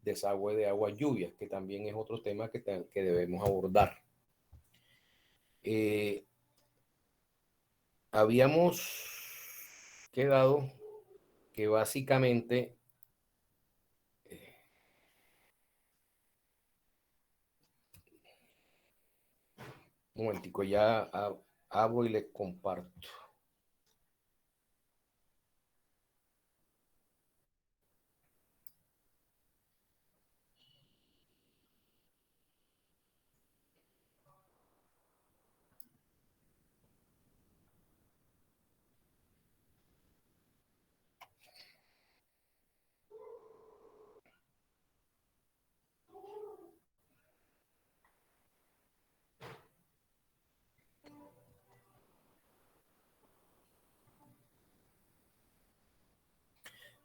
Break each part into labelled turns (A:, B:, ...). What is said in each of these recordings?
A: desagüe de aguas lluvias, que también es otro tema que debemos abordar. Habíamos quedado que básicamente un momentico, ya abro y les comparto.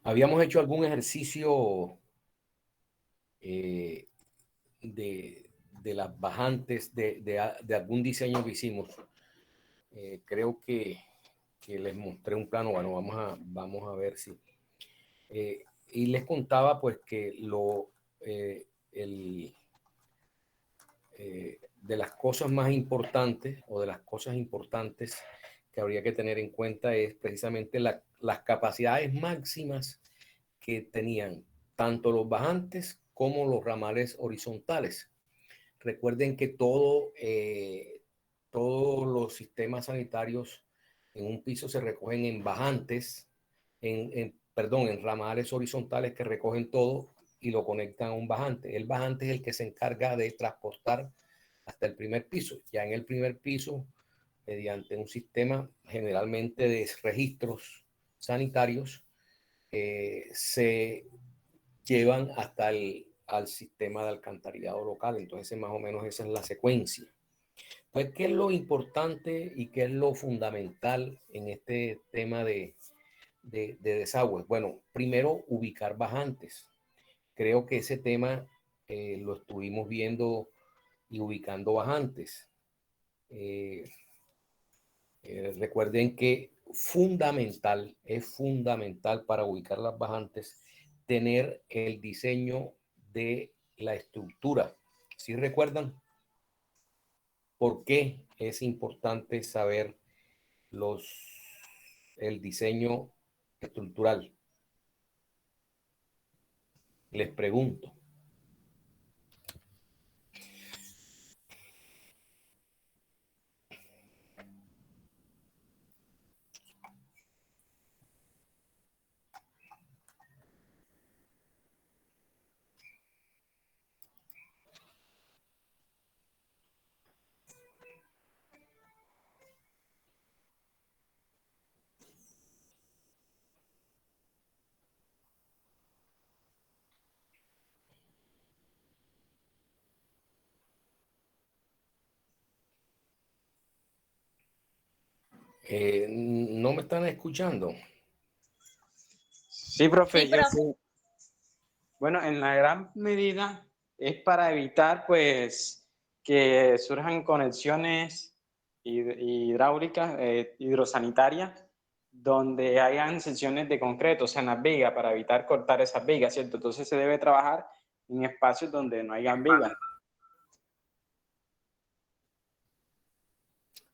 A: Habíamos hecho algún ejercicio de las bajantes de algún diseño que hicimos. Creo que les mostré un plano. Bueno, vamos a ver si. Y les contaba pues que de las cosas más importantes o de las cosas importantes que habría que tener en cuenta es precisamente las capacidades máximas que tenían tanto los bajantes como los ramales horizontales. Recuerden que todos los sistemas sanitarios en un piso se recogen en bajantes, en ramales horizontales que recogen todo y lo conectan a un bajante. El bajante es el que se encarga de transportar hasta el primer piso. Ya en el primer piso, mediante un sistema generalmente de registros sanitarios, se llevan hasta al sistema de alcantarillado local. Entonces, más o menos esa es la secuencia. Pues, ¿qué es lo importante y qué es lo fundamental en este tema de desagües? Bueno, primero, ubicar bajantes. Creo que ese tema lo estuvimos viendo y ubicando bajantes. Recuerden que es fundamental para ubicar las bajantes tener el diseño de la estructura. ¿Sí recuerdan por qué es importante saber el diseño estructural? Les pregunto. ¿No me están escuchando?
B: Sí, profe,
C: Sí,
B: yo
C: profe.
B: sí. Bueno, en la gran medida es para evitar, pues, que surjan conexiones hidráulicas, hidrosanitarias, donde hayan secciones de concreto, o sea, en las vigas, para evitar cortar esas vigas, ¿cierto? Entonces se debe trabajar en espacios donde no hayan vigas.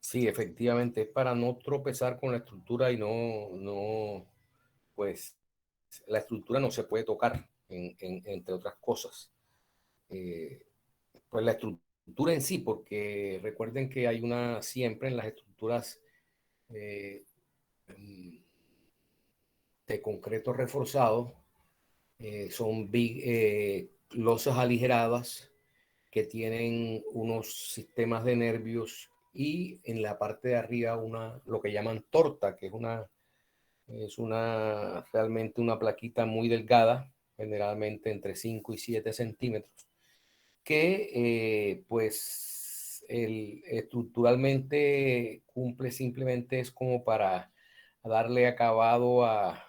A: Sí, efectivamente, es para no tropezar con la estructura y pues, la estructura no se puede tocar, entre otras cosas. Pues la estructura en sí, porque recuerden que hay siempre en las estructuras de concreto reforzado, son losas aligeradas que tienen unos sistemas de nervios y en la parte de arriba lo que llaman torta, que es realmente una plaquita muy delgada, generalmente entre 5 y 7 centímetros, que pues estructuralmente cumple simplemente es como para darle acabado a,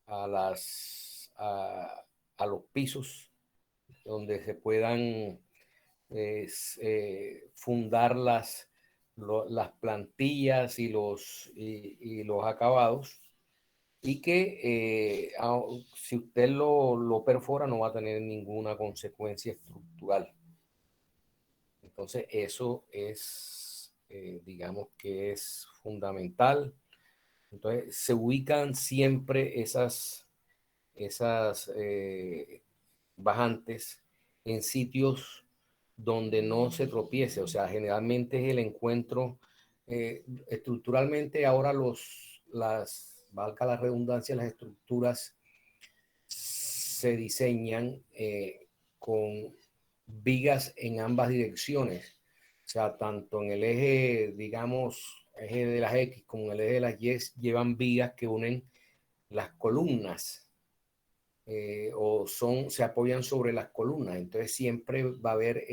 A: las, a los pisos donde se puedan fundar las plantillas y los acabados. y que si usted lo perfora no va a tener ninguna consecuencia estructural. Entonces eso es, digamos que es fundamental. Entonces se ubican siempre esas bajantes en sitios donde no se tropiece, o sea, generalmente es el encuentro, estructuralmente ahora valga la redundancia, las estructuras se diseñan con vigas en ambas direcciones, o sea, tanto en el eje, digamos, eje de las X como en el eje de las Y llevan vigas que unen las columnas o se apoyan sobre las columnas. Entonces siempre va a haber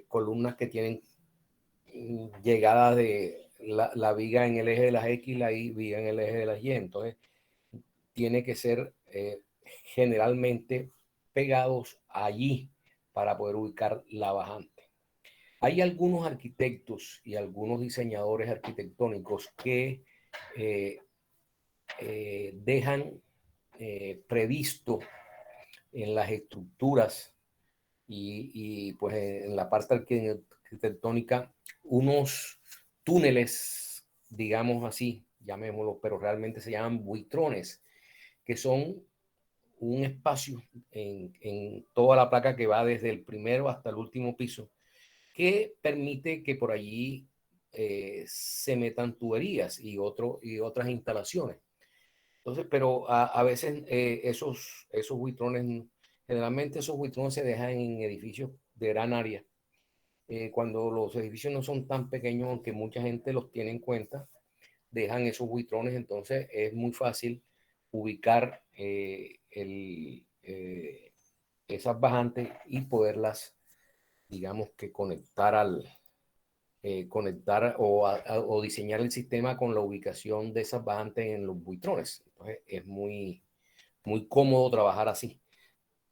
A: columnas que tienen llegada de la viga en el eje de las X, la viga en el eje de las Y. Entonces tiene que ser generalmente pegados allí para poder ubicar la bajante. Hay algunos arquitectos y algunos diseñadores arquitectónicos que dejan previsto en las estructuras y pues en la parte arquitectónica unos túneles, digamos así, llamémoslo, pero realmente se llaman buitrones, que son un espacio en toda la placa que va desde el primero hasta el último piso, que permite que por allí se metan tuberías y otras instalaciones. Entonces, pero a veces esos buitrones, generalmente esos buitrones se dejan en edificios de gran área. Cuando los edificios no son tan pequeños, aunque mucha gente los tiene en cuenta, dejan esos buitrones, entonces es muy fácil ubicar esas bajantes y poderlas, digamos que conectar o diseñar el sistema con la ubicación de esas bajantes en los buitrones. Entonces es muy cómodo trabajar así.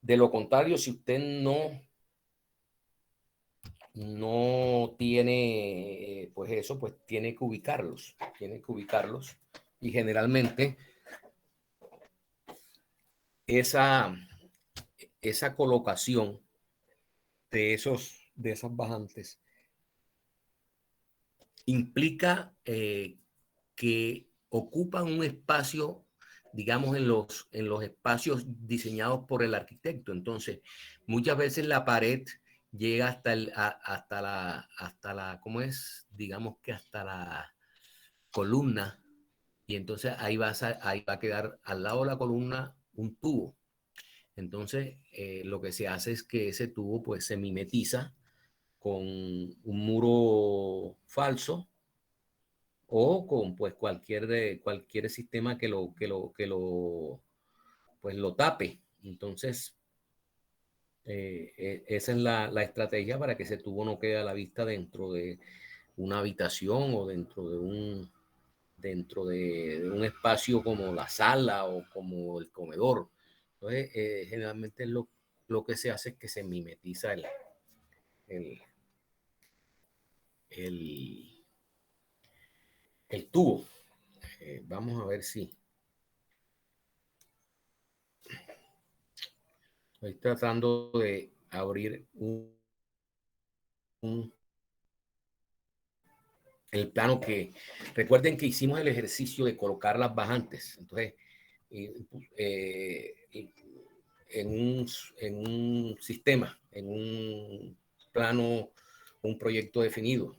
A: De lo contrario, si usted no tiene pues eso, pues tiene que ubicarlos y generalmente esa, esa colocación de esas bajantes implica que ocupan un espacio, digamos, en los espacios diseñados por el arquitecto. Entonces, muchas veces la pared llega hasta la, ¿cómo es? Digamos que hasta la columna, y entonces ahí va a quedar al lado de la columna un tubo. Entonces, lo que se hace es que ese tubo pues se mimetiza con un muro falso o con pues cualquier sistema pues lo tape. Entonces, esa es la estrategia para que ese tubo no quede a la vista dentro de una habitación o dentro de un espacio como la sala o como el comedor. Entonces, generalmente lo que se hace es que se mimetiza el, el, el tubo. Vamos a ver si estoy tratando de abrir el plano que recuerden que hicimos el ejercicio de colocar las bajantes. Entonces, eh, en un sistema, en un plano, un proyecto definido.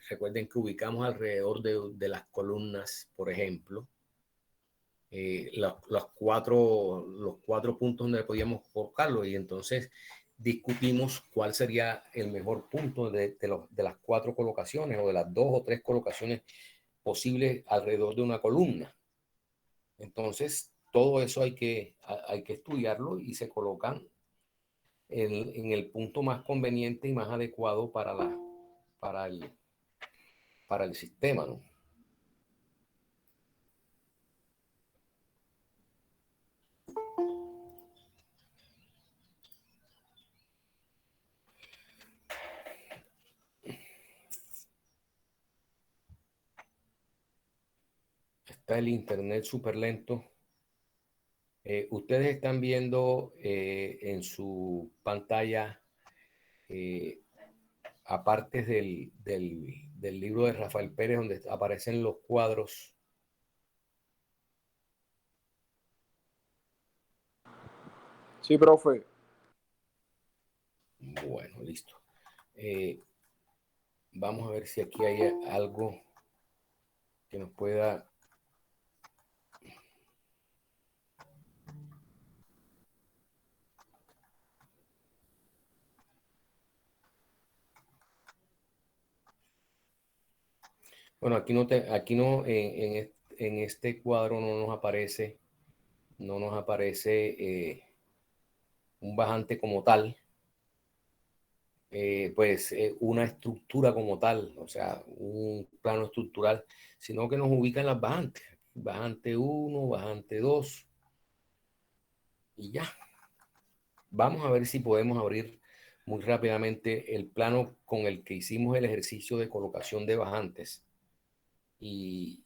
A: Recuerden que ubicamos alrededor de las columnas, por ejemplo, los cuatro puntos donde podíamos colocarlo y entonces discutimos cuál sería el mejor punto de las cuatro colocaciones o de las dos o tres colocaciones posibles alrededor de una columna. Entonces, todo eso hay que estudiarlo y se colocan en el punto más conveniente y más adecuado para el, para el sistema, ¿no? Está el internet súper lento. Ustedes están viendo en su pantalla, aparte del libro de Rafael Pérez, donde aparecen los cuadros.
C: Sí, profe.
A: Bueno, listo. Vamos a ver si aquí hay algo que nos pueda... Bueno, aquí no, en este cuadro no nos aparece un bajante como tal, pues una estructura como tal, o sea, un plano estructural, sino que nos ubican las bajantes. Bajante uno, bajante 2 y ya. Vamos a ver si podemos abrir muy rápidamente el plano con el que hicimos el ejercicio de colocación de bajantes y,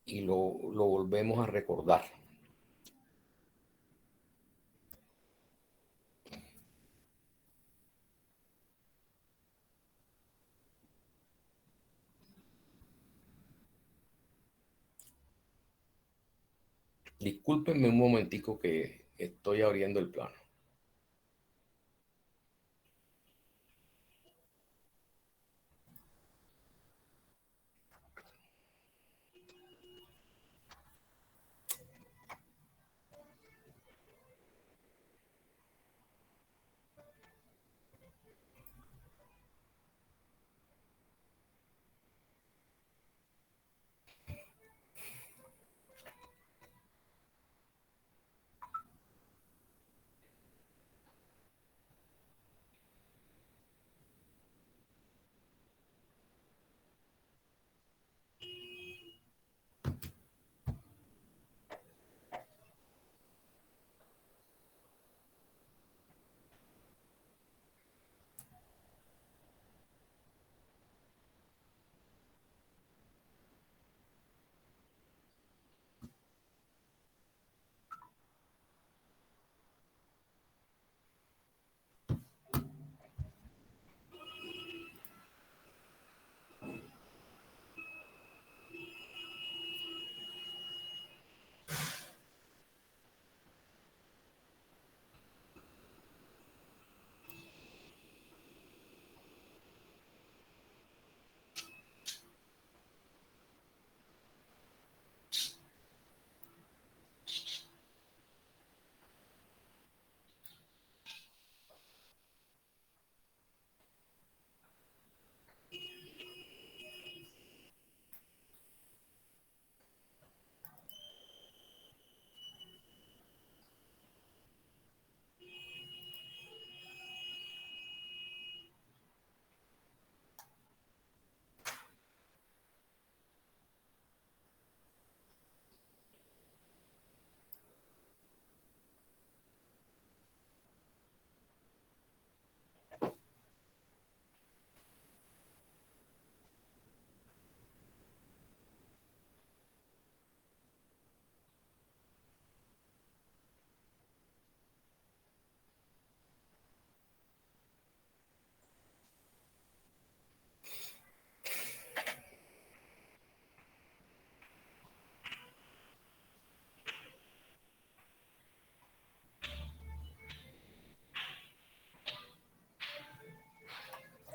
A: y lo volvemos a recordar. Discúlpenme un momentico que estoy abriendo el plano.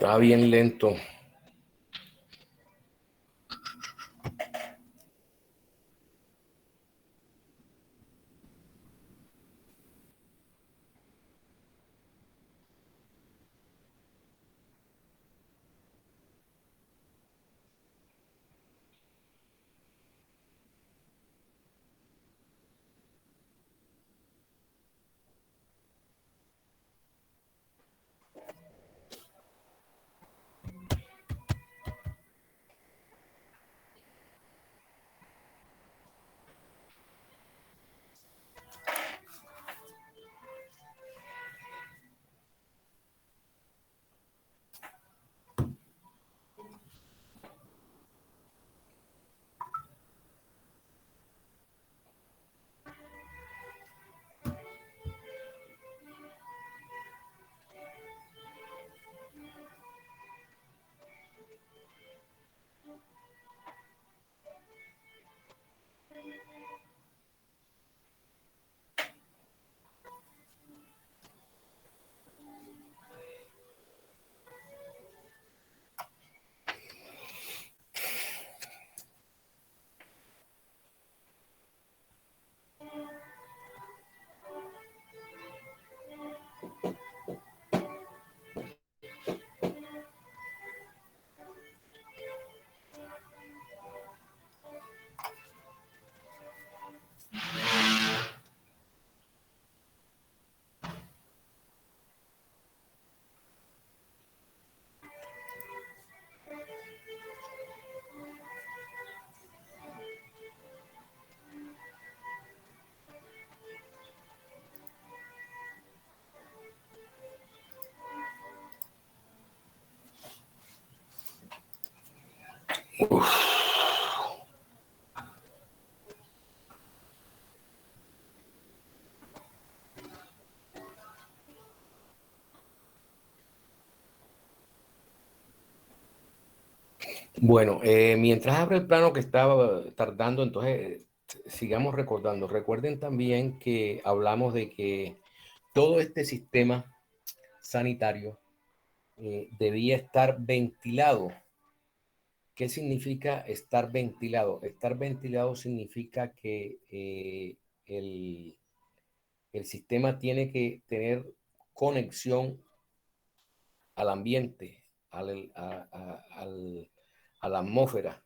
A: Está bien lento. Bueno, mientras abre el plano que estaba tardando, entonces sigamos recordando. Recuerden también que hablamos de que todo este sistema sanitario debía estar ventilado. ¿Qué significa estar ventilado? Estar ventilado significa que el sistema tiene que tener conexión al ambiente, a la atmósfera.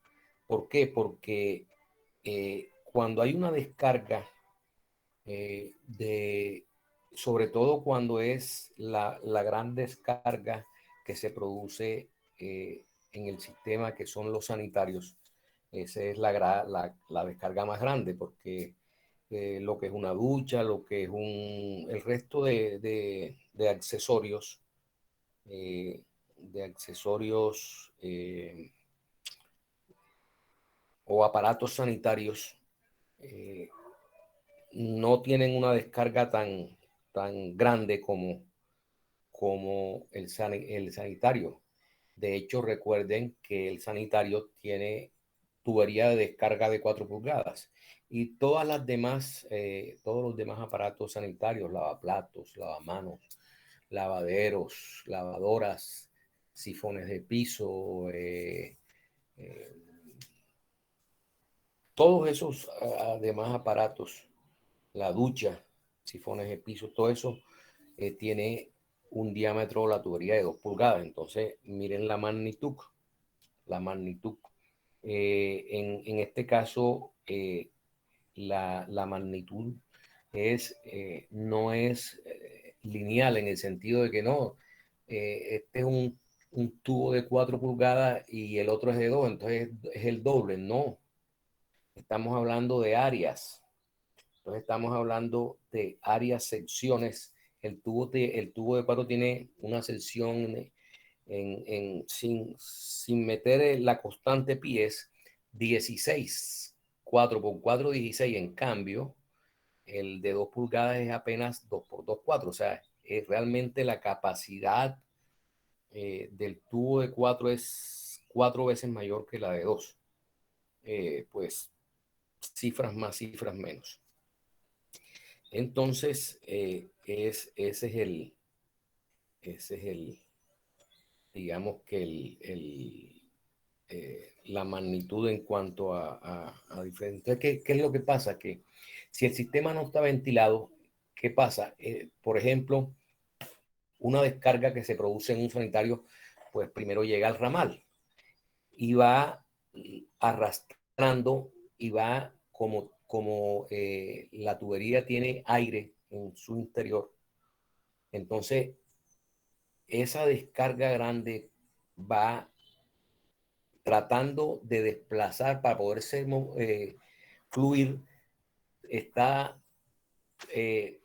A: ¿Por qué? Porque cuando hay una descarga sobre todo cuando es la gran descarga que se produce en el sistema que son los sanitarios, esa es la descarga más grande porque lo que es una ducha, lo que es el resto de accesorios, eh, de accesorios o aparatos sanitarios eh, no tienen una descarga tan grande como el sanitario. De hecho, recuerden que el sanitario tiene tubería de descarga de 4 pulgadas y todos los demás aparatos sanitarios, lavaplatos, lavamanos, lavaderos, lavadoras, sifones de piso, eh, todos esos demás aparatos, la ducha, sifones de piso, todo eso tiene un diámetro, la tubería de 2 pulgadas. Entonces, miren la magnitud. La magnitud. En este caso, la magnitud no es lineal en el sentido de que no, este es un tubo de 4 pulgadas y el otro es de 2, entonces es el doble. No, estamos hablando de áreas. Entonces estamos hablando de áreas, secciones. El tubo de 4 tiene una sección sin meter la constante pi es 16, 4 por 4, 16. En cambio, el de 2 pulgadas es apenas 2 por 2, 4. O sea, es realmente la capacidad del tubo de 4 es 4 veces mayor que la de 2. Pues cifras más, cifras menos. Entonces, ese es el, digamos que la magnitud en cuanto a diferentes. ¿Qué es lo que pasa? Que si el sistema no está ventilado, ¿qué pasa? Por ejemplo, una descarga que se produce en un sanitario, pues primero llega al ramal y va arrastrando y va como la tubería tiene aire en su interior. Entonces, esa descarga grande va tratando de desplazar para poderse fluir, está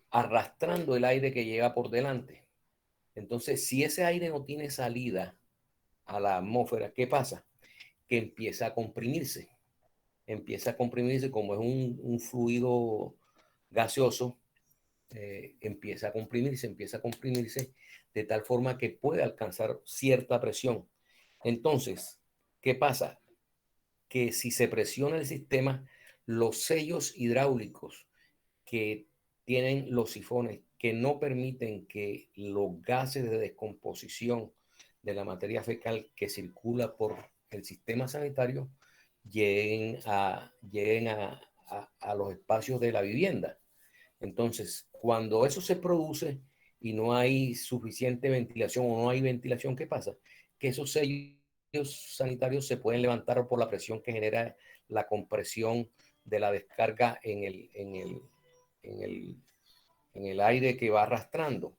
A: arrastrando el aire que llega por delante. Entonces, si ese aire no tiene salida a la atmósfera, ¿qué pasa? Que empieza a comprimirse como es un fluido gaseoso, empieza a comprimirse de tal forma que puede alcanzar cierta presión. Entonces, ¿qué pasa? Que si se presiona el sistema, los sellos hidráulicos que tienen los sifones que no permiten que los gases de descomposición de la materia fecal que circula por el sistema sanitario lleguen a los espacios de la vivienda. Entonces, cuando eso se produce y no hay suficiente ventilación o no hay ventilación, ¿qué pasa? Que esos sellos sanitarios se pueden levantar por la presión que genera la compresión de la descarga en el aire que va arrastrando.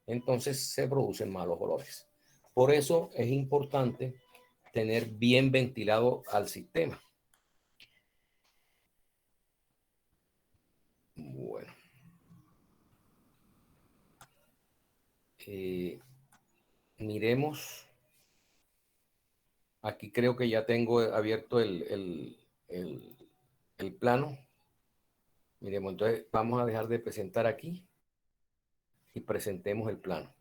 A: Entonces se producen malos olores. Por eso es importante tener bien ventilado al sistema. Bueno. Miremos. Aquí creo que ya tengo abierto el plano. Miremos, entonces vamos a dejar de presentar aquí y presentemos el plano.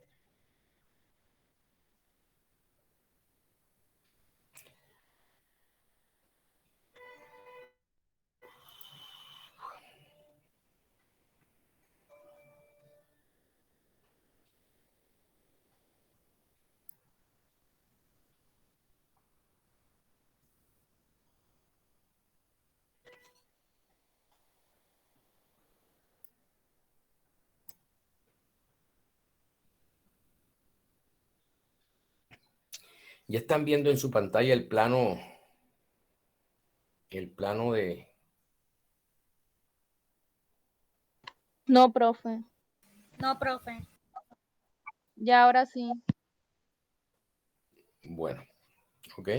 A: Ya están viendo en su pantalla el plano de...
D: No, profe.
E: No, profe.
D: Ya ahora sí.
A: Bueno, ok.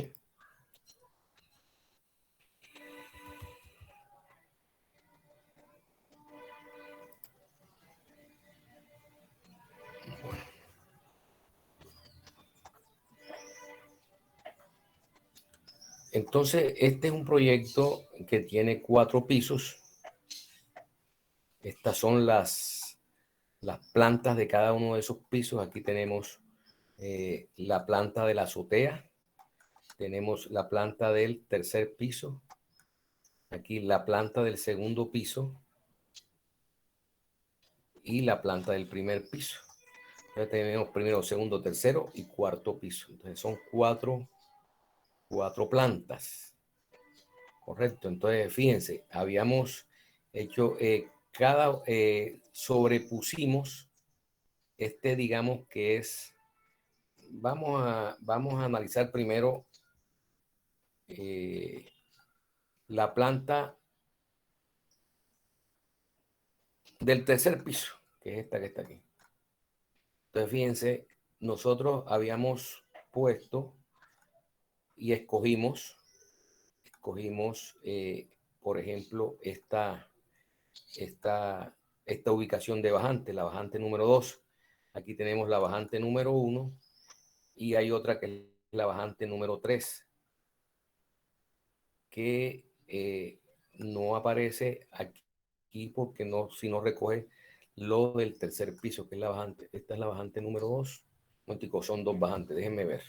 A: Entonces, este es un proyecto que tiene 4 pisos. Estas son las plantas de cada uno de esos pisos. Aquí tenemos la planta de la azotea. Tenemos la planta del tercer piso. Aquí la planta del segundo piso. Y la planta del primer piso. Entonces tenemos primero, segundo, tercero y cuarto piso. Entonces son cuatro plantas. Correcto. Entonces, fíjense, habíamos hecho sobrepusimos digamos que es, vamos a analizar primero la planta del tercer piso, que es esta que está aquí. Entonces, fíjense, nosotros habíamos puesto y escogimos, por ejemplo, esta ubicación de bajante, la bajante número 2. Aquí tenemos la bajante número 1 y hay otra que es la bajante número 3, que no aparece aquí porque si no recoge lo del tercer piso, que es la bajante. Esta es la bajante número 2. Son 2 bajantes, déjenme ver.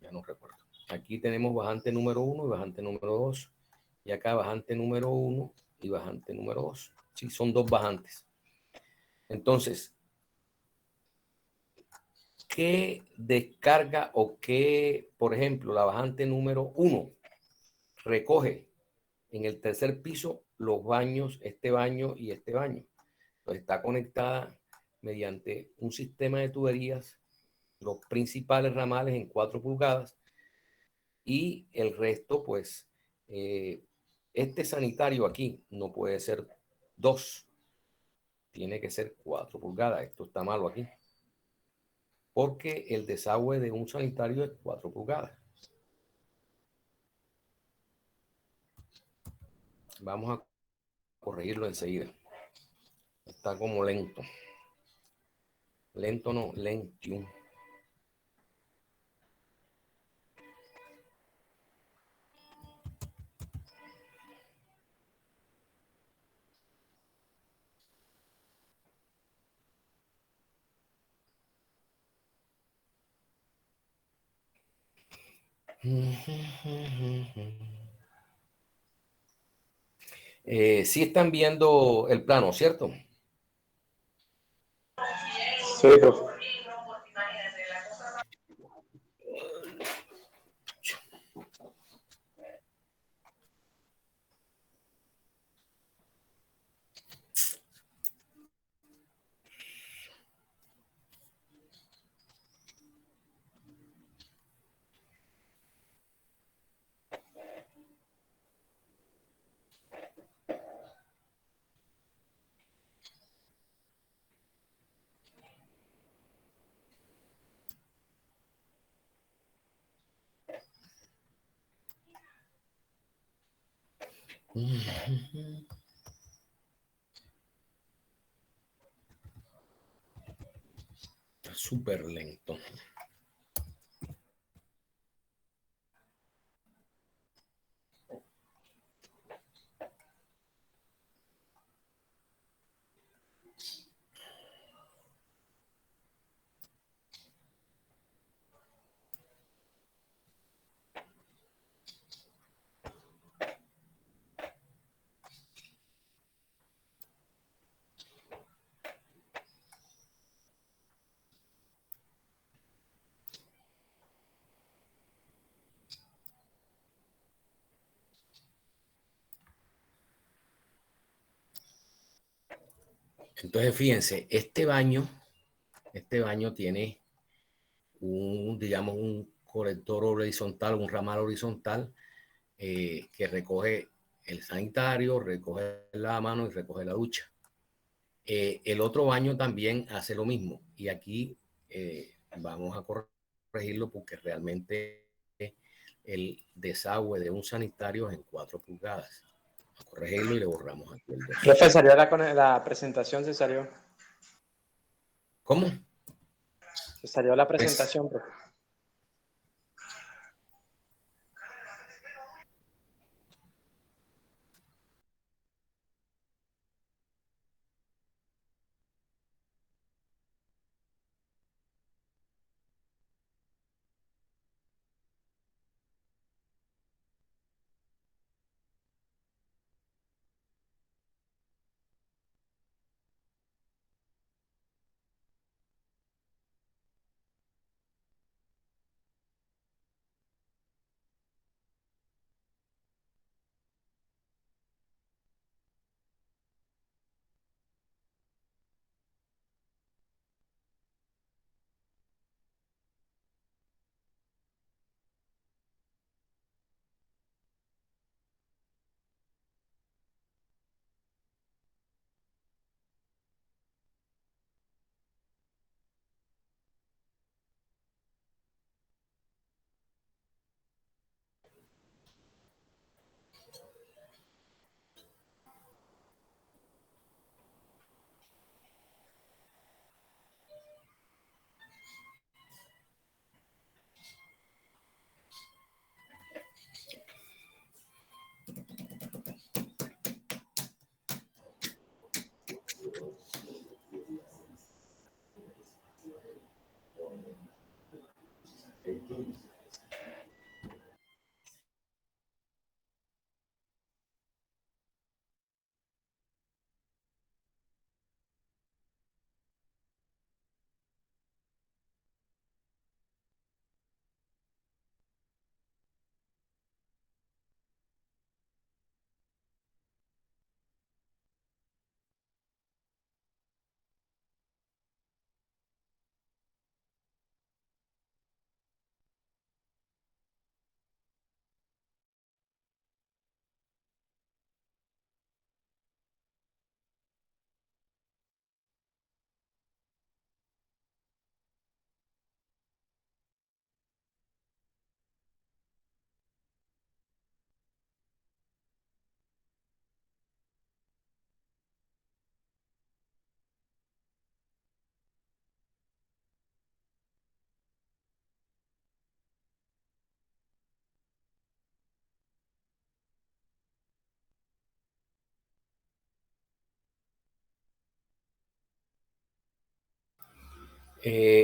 A: Ya no recuerdo. Aquí tenemos bajante número 1 y bajante número 2. Y acá bajante número 1 y bajante número 2. Sí, son 2 bajantes. Entonces, ¿qué descarga o qué, por ejemplo, la bajante número 1 recoge en el tercer piso los baños, este baño y este baño? Pues está conectada mediante un sistema de tuberías, los principales ramales en 4 pulgadas y el resto, pues, este sanitario aquí no puede ser 2, tiene que ser 4 pulgadas. Esto está malo aquí, porque el desagüe de un sanitario es 4 pulgadas. Vamos a corregirlo enseguida. Está como lento. Lento no, lentium. Sí están viendo el plano, ¿cierto?
C: Sí, profe. Está súper lento. Entonces, fíjense, este baño tiene digamos, un
A: colector horizontal, un ramal horizontal que recoge el sanitario, recoge la mano y recoge la ducha. El otro baño también hace lo mismo y aquí vamos a corregirlo porque realmente el desagüe de un sanitario es en 4 pulgadas. A corregirlo y le borramos aquí el 2.
B: Profe, salió la presentación, se salió.
A: ¿Cómo?
B: Se salió la presentación, profe.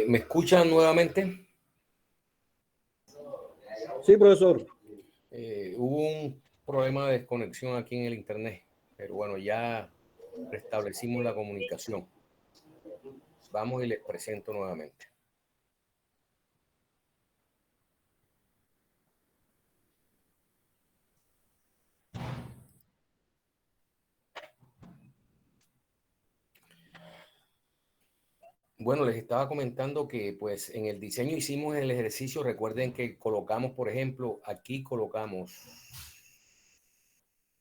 A: ¿Me escuchan nuevamente?
E: Sí, profesor.
A: Hubo un problema de desconexión aquí en el internet, pero bueno, ya restablecimos la comunicación. Vamos y les presento nuevamente. Bueno, les estaba comentando que pues en el diseño hicimos el ejercicio. Recuerden que colocamos, por ejemplo, aquí colocamos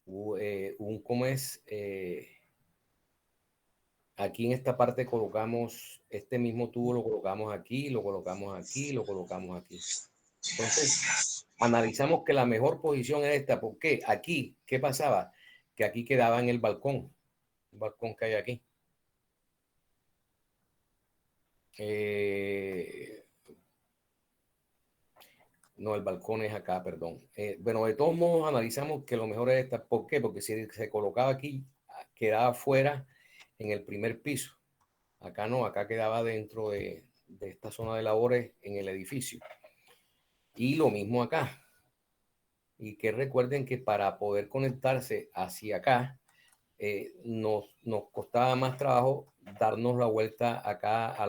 A: ¿cómo es? Aquí en esta parte colocamos este mismo tubo, lo colocamos aquí, lo colocamos aquí, lo colocamos aquí. Entonces, analizamos que la mejor posición es esta. ¿Por qué? Aquí, ¿qué pasaba? Que aquí quedaba en el balcón que hay aquí. No, el balcón es acá, perdón. Bueno, de todos modos analizamos que lo mejor es esta. ¿Por qué? Porque si se colocaba aquí, quedaba fuera en el primer piso. Acá no, acá quedaba dentro de esta zona de labores en el edificio. Y lo mismo acá. Y que recuerden que para poder conectarse hacia acá, nos costaba más trabajo darnos la vuelta acá a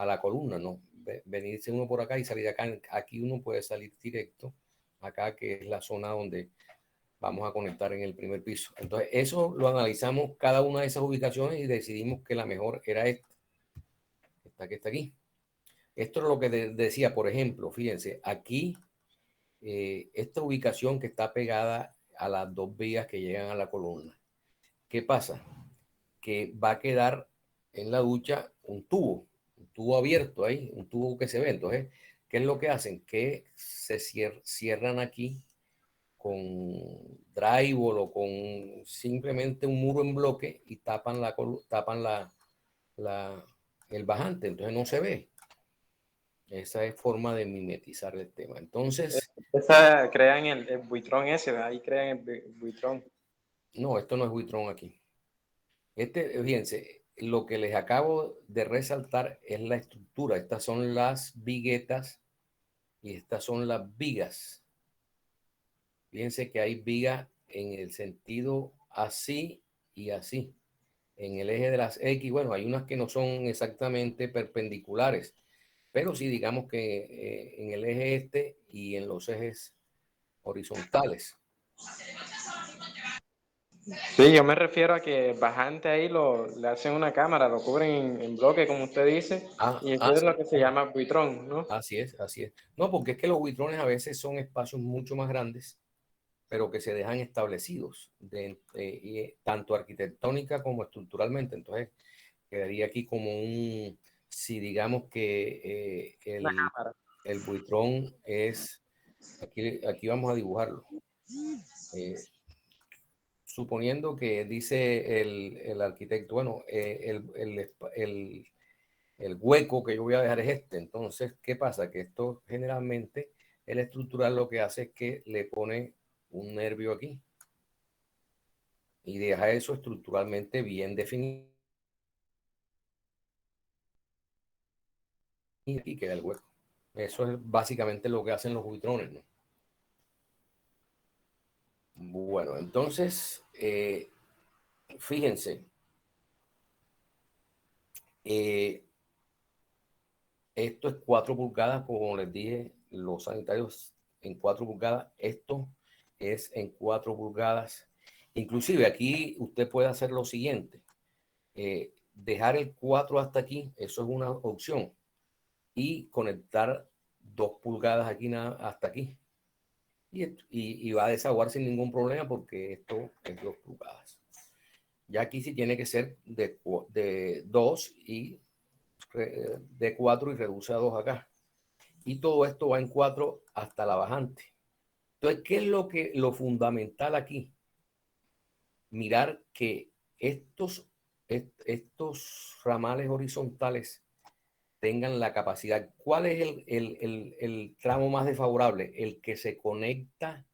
A: la columna, ¿no? Venirse uno por acá y salir acá. Aquí uno puede salir directo acá, que es la zona donde vamos a conectar en el primer piso. Entonces, eso lo analizamos cada una de esas ubicaciones y decidimos que la mejor era esta que está aquí. Esto es lo que decía, por ejemplo, fíjense, aquí, esta ubicación que está pegada a las dos vías que llegan a la columna. ¿Qué pasa? Que va a quedar en la ducha un tubo abierto ahí, un tubo que se ve. Entonces, ¿qué es lo que hacen? Que se cierran aquí con drywall o con simplemente un muro en bloque y tapan el bajante, entonces no se ve. Esa es forma de mimetizar el tema. Entonces,
B: Esa crean el buitrón ese, ¿verdad? Ahí crean el buitrón.
A: no, esto no es buitrón aquí. Fíjense, lo que les acabo de resaltar es la estructura. Estas son las viguetas y estas son las vigas. Fíjense que hay vigas en el sentido así y así. En el eje de las X, bueno, hay unas que no son exactamente perpendiculares, pero sí digamos que en el eje este y en los ejes horizontales.
B: Sí, yo me refiero a que bajante ahí le hacen una cámara, lo cubren en bloque, como usted dice, y eso es
A: Sí,
B: lo que se llama buitrón, ¿no?
A: así es, así es. No, porque es que los buitrones a veces son espacios mucho más grandes, pero que se dejan establecidos, tanto arquitectónica como estructuralmente. Entonces, quedaría aquí como si digamos que
B: Una cámara.
A: el buitrón es, aquí vamos a dibujarlo. Suponiendo que dice el arquitecto, bueno, el hueco que yo voy a dejar es este. Entonces, ¿qué pasa? Que esto generalmente, el estructural lo que hace es que le pone un nervio aquí y deja eso estructuralmente bien definido y aquí queda el hueco. Eso es básicamente lo que hacen los buitrones, ¿no? Bueno, entonces, fíjense, esto es 4 pulgadas, como les dije, los sanitarios en 4 pulgadas, esto es en 4 pulgadas. Inclusive aquí usted puede hacer lo siguiente, dejar el 4 hasta aquí, eso es una opción, y conectar 2 pulgadas aquí hasta aquí. Y va a desaguar sin ningún problema porque esto es 2 pulgadas. Ya aquí sí tiene que ser de 2 y de 4 y reduce a 2 acá. Y todo esto va en 4 hasta la bajante. Entonces, ¿qué es lo fundamental aquí? Mirar que estos ramales horizontales tengan la capacidad. ¿Cuál es el tramo más desfavorable? El que se conecta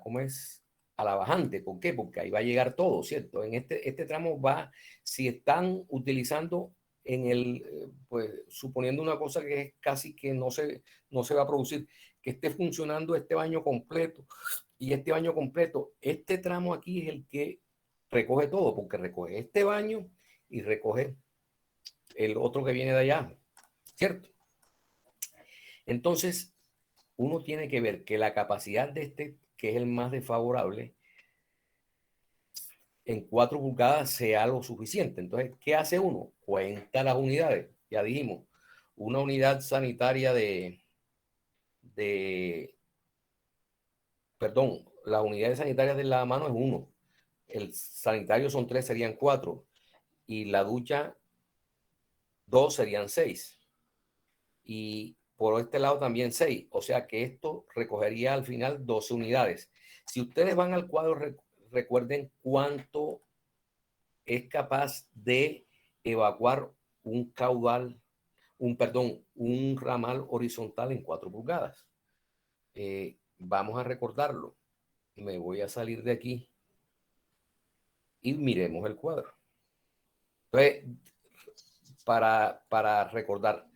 A: ¿cómo es? A la bajante. ¿Por qué? Porque ahí va a llegar todo, ¿cierto? En este tramo si están utilizando pues suponiendo una cosa que es casi que no se va a producir, que esté funcionando este baño completo y este baño completo, este tramo aquí es el que recoge todo, porque recoge este baño y recoge el otro que viene de allá, ¿cierto? Entonces, uno tiene que ver que la capacidad de que es el más desfavorable, en 4 pulgadas sea lo suficiente. Entonces, ¿qué hace uno? Cuenta las unidades. Ya dijimos, una unidad sanitaria perdón, las unidades sanitarias de la mano es 1. El sanitario son 3, serían 4. Y la ducha, 2, serían 6. Y por este lado también 6. O sea que esto recogería al final 12 unidades. Si ustedes van al cuadro, recuerden cuánto es capaz de evacuar un caudal, un ramal horizontal en 4 pulgadas. Vamos a recordarlo. Me voy a salir de aquí y miremos el cuadro. Entonces, para recordar,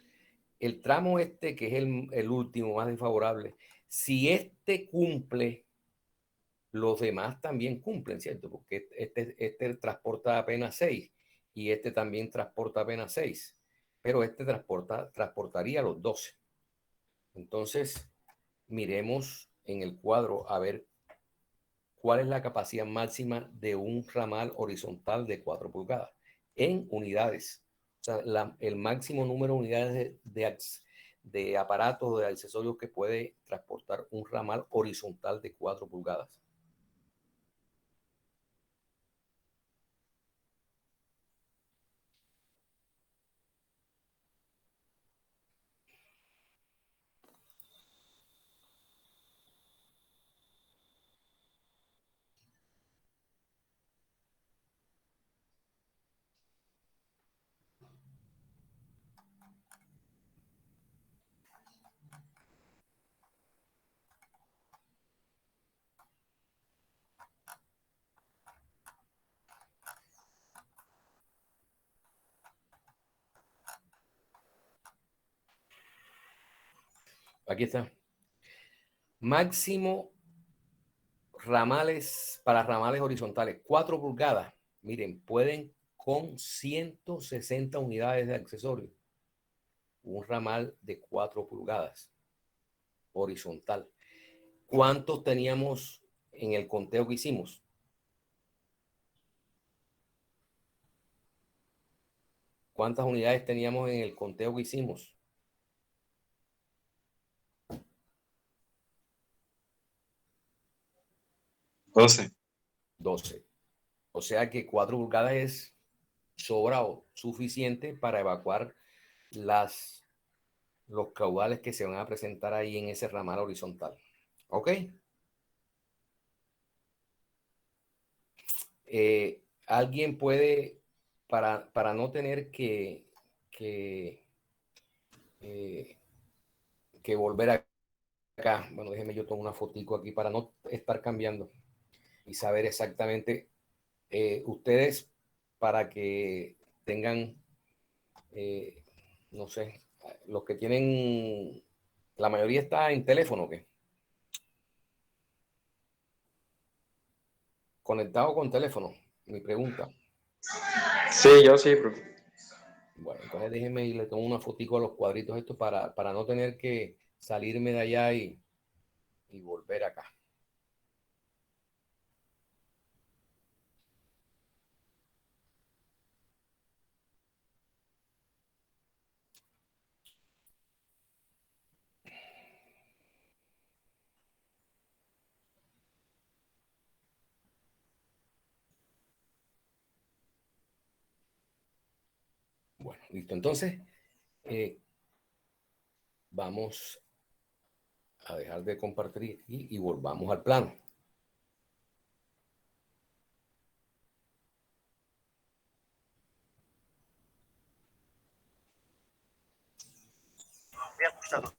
A: el tramo que es el último más desfavorable, si este cumple, los demás también cumplen, ¿cierto? Porque este transporta apenas 6 y este también transporta apenas 6, pero este transportaría los 12. Entonces, miremos en el cuadro a ver cuál es la capacidad máxima de un ramal horizontal de 4 pulgadas en unidades. O sea, el máximo número de unidades de aparatos o de accesorios que puede transportar un ramal horizontal de 4 pulgadas. Aquí está. Máximo ramales para ramales horizontales, 4 pulgadas. Miren, pueden con 160 unidades de accesorio. Un ramal de 4 pulgadas horizontal. ¿Cuántos teníamos en el conteo que hicimos? ¿Cuántas unidades teníamos en el conteo que hicimos?
B: 12.
A: 12. O sea que 4 pulgadas es sobrado, suficiente para evacuar los caudales que se van a presentar ahí en ese ramal horizontal. ¿Ok? Alguien puede, para no tener que, que volver acá, bueno, déjenme yo tomar una fotico aquí para no estar cambiando y saber exactamente ustedes para que tengan, no sé, los que tienen, la mayoría está en teléfono, ¿qué? Conectado con teléfono, mi pregunta.
B: Sí, yo sí, profe.
A: Bueno, entonces déjenme y le tomo una fotico a los cuadritos estos para no tener que salirme de allá y volver acá. Bueno, listo. Entonces, vamos a dejar de compartir aquí y volvamos al plano.
E: Me ha gustado.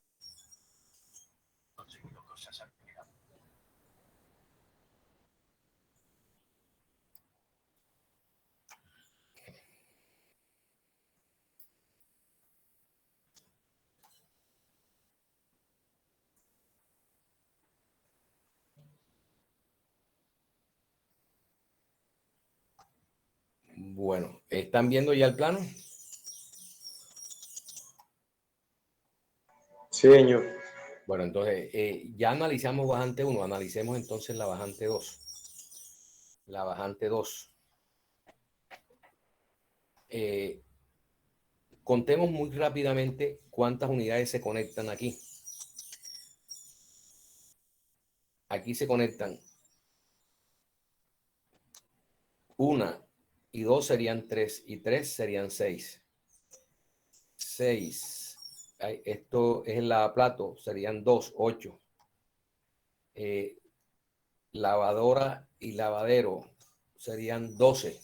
A: Bueno, ¿están viendo ya el plano?
B: Sí, señor.
A: Bueno, entonces, ya analizamos bajante 1, analicemos entonces la bajante 2. La bajante 2. Contemos muy rápidamente cuántas unidades se conectan aquí. Aquí se conectan 1 y 2 serían 3 y 3 serían 6. 6. Esto es el lavaplato, serían 2, 8. Lavadora y lavadero serían 12.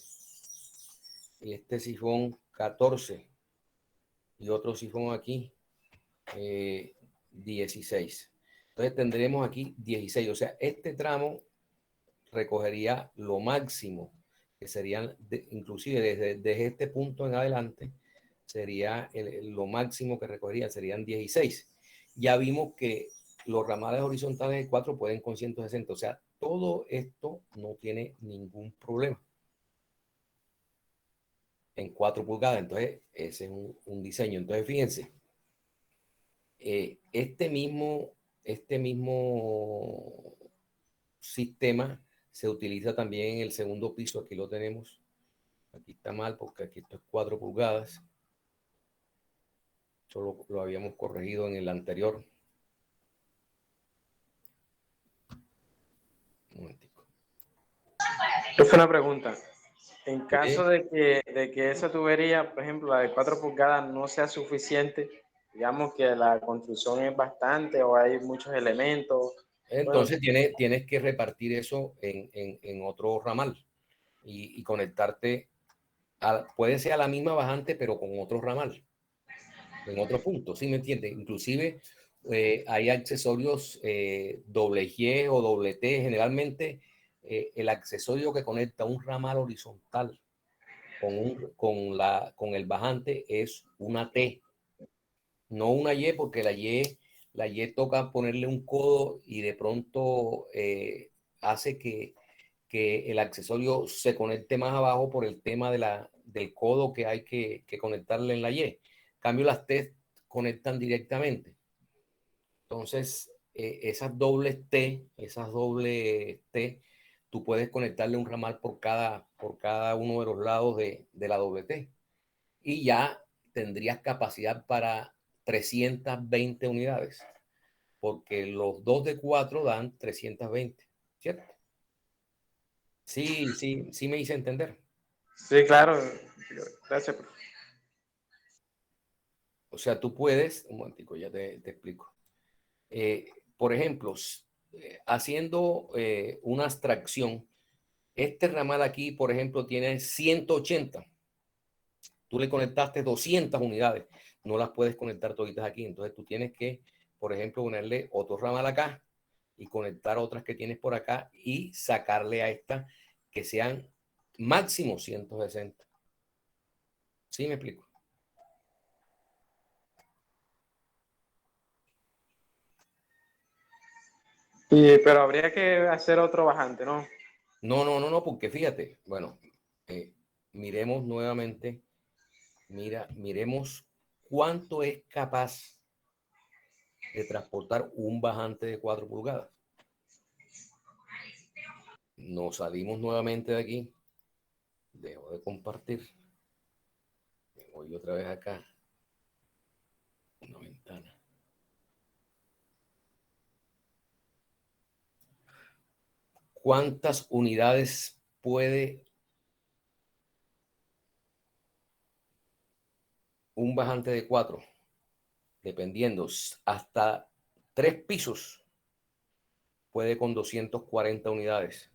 A: Y este sifón 14. Y otro sifón aquí 16. Entonces tendremos aquí 16. O sea, este tramo recogería lo máximo, que serían, inclusive desde este punto en adelante, sería lo máximo que recogería, serían 16. Ya vimos que los ramales horizontales de 4 pueden con 160. O sea, todo esto no tiene ningún problema en 4 pulgadas. Entonces, ese es un diseño. Entonces, fíjense, este mismo sistema se utiliza también en el segundo piso. Aquí lo tenemos. Aquí está mal porque aquí esto es 4 pulgadas. Esto lo habíamos corregido en el anterior. Un momentico.
B: Esto fue una pregunta. En caso de que esa tubería, por ejemplo, la de 4 pulgadas, no sea suficiente, digamos que la construcción es bastante o hay muchos elementos.
A: Entonces tienes que repartir eso en otro ramal y conectarte, puede ser a la misma bajante, pero con otro ramal, en otro punto, ¿sí me entiendes? Inclusive hay accesorios doble Y o doble T, generalmente el accesorio que conecta un ramal horizontal con el bajante es una T, no una Y, porque la Y toca ponerle un codo y de pronto hace que el accesorio se conecte más abajo por el tema del codo que hay que conectarle en la Y. En cambio, las T conectan directamente. Entonces, esas dobles T, tú puedes conectarle un ramal por cada uno de los lados de la doble T. Y ya tendrías capacidad para 320 unidades, porque los 2 de 4 dan 320, ¿cierto? Sí me hice entender.
B: Sí, claro. Gracias, profe.
A: O sea, tú puedes, un momentico, ya te explico. Por ejemplo, haciendo una abstracción, este ramal aquí, por ejemplo, tiene 180. Tú le conectaste 200 unidades, no las puedes conectar toditas aquí. Entonces tú tienes que, por ejemplo, ponerle otro ramal acá y conectar otras que tienes por acá y sacarle a esta que sean máximo 160. ¿Sí me explico?
B: Pero habría que hacer otro bajante, ¿no?
A: No, porque fíjate, bueno, miremos nuevamente, miremos cuánto es capaz de transportar un bajante de 4 pulgadas. Nos salimos nuevamente de aquí, dejo de compartir, me voy otra vez acá, una ventana. ¿Cuántas unidades puede un bajante de 4? Dependiendo, hasta 3 pisos puede con 240 unidades.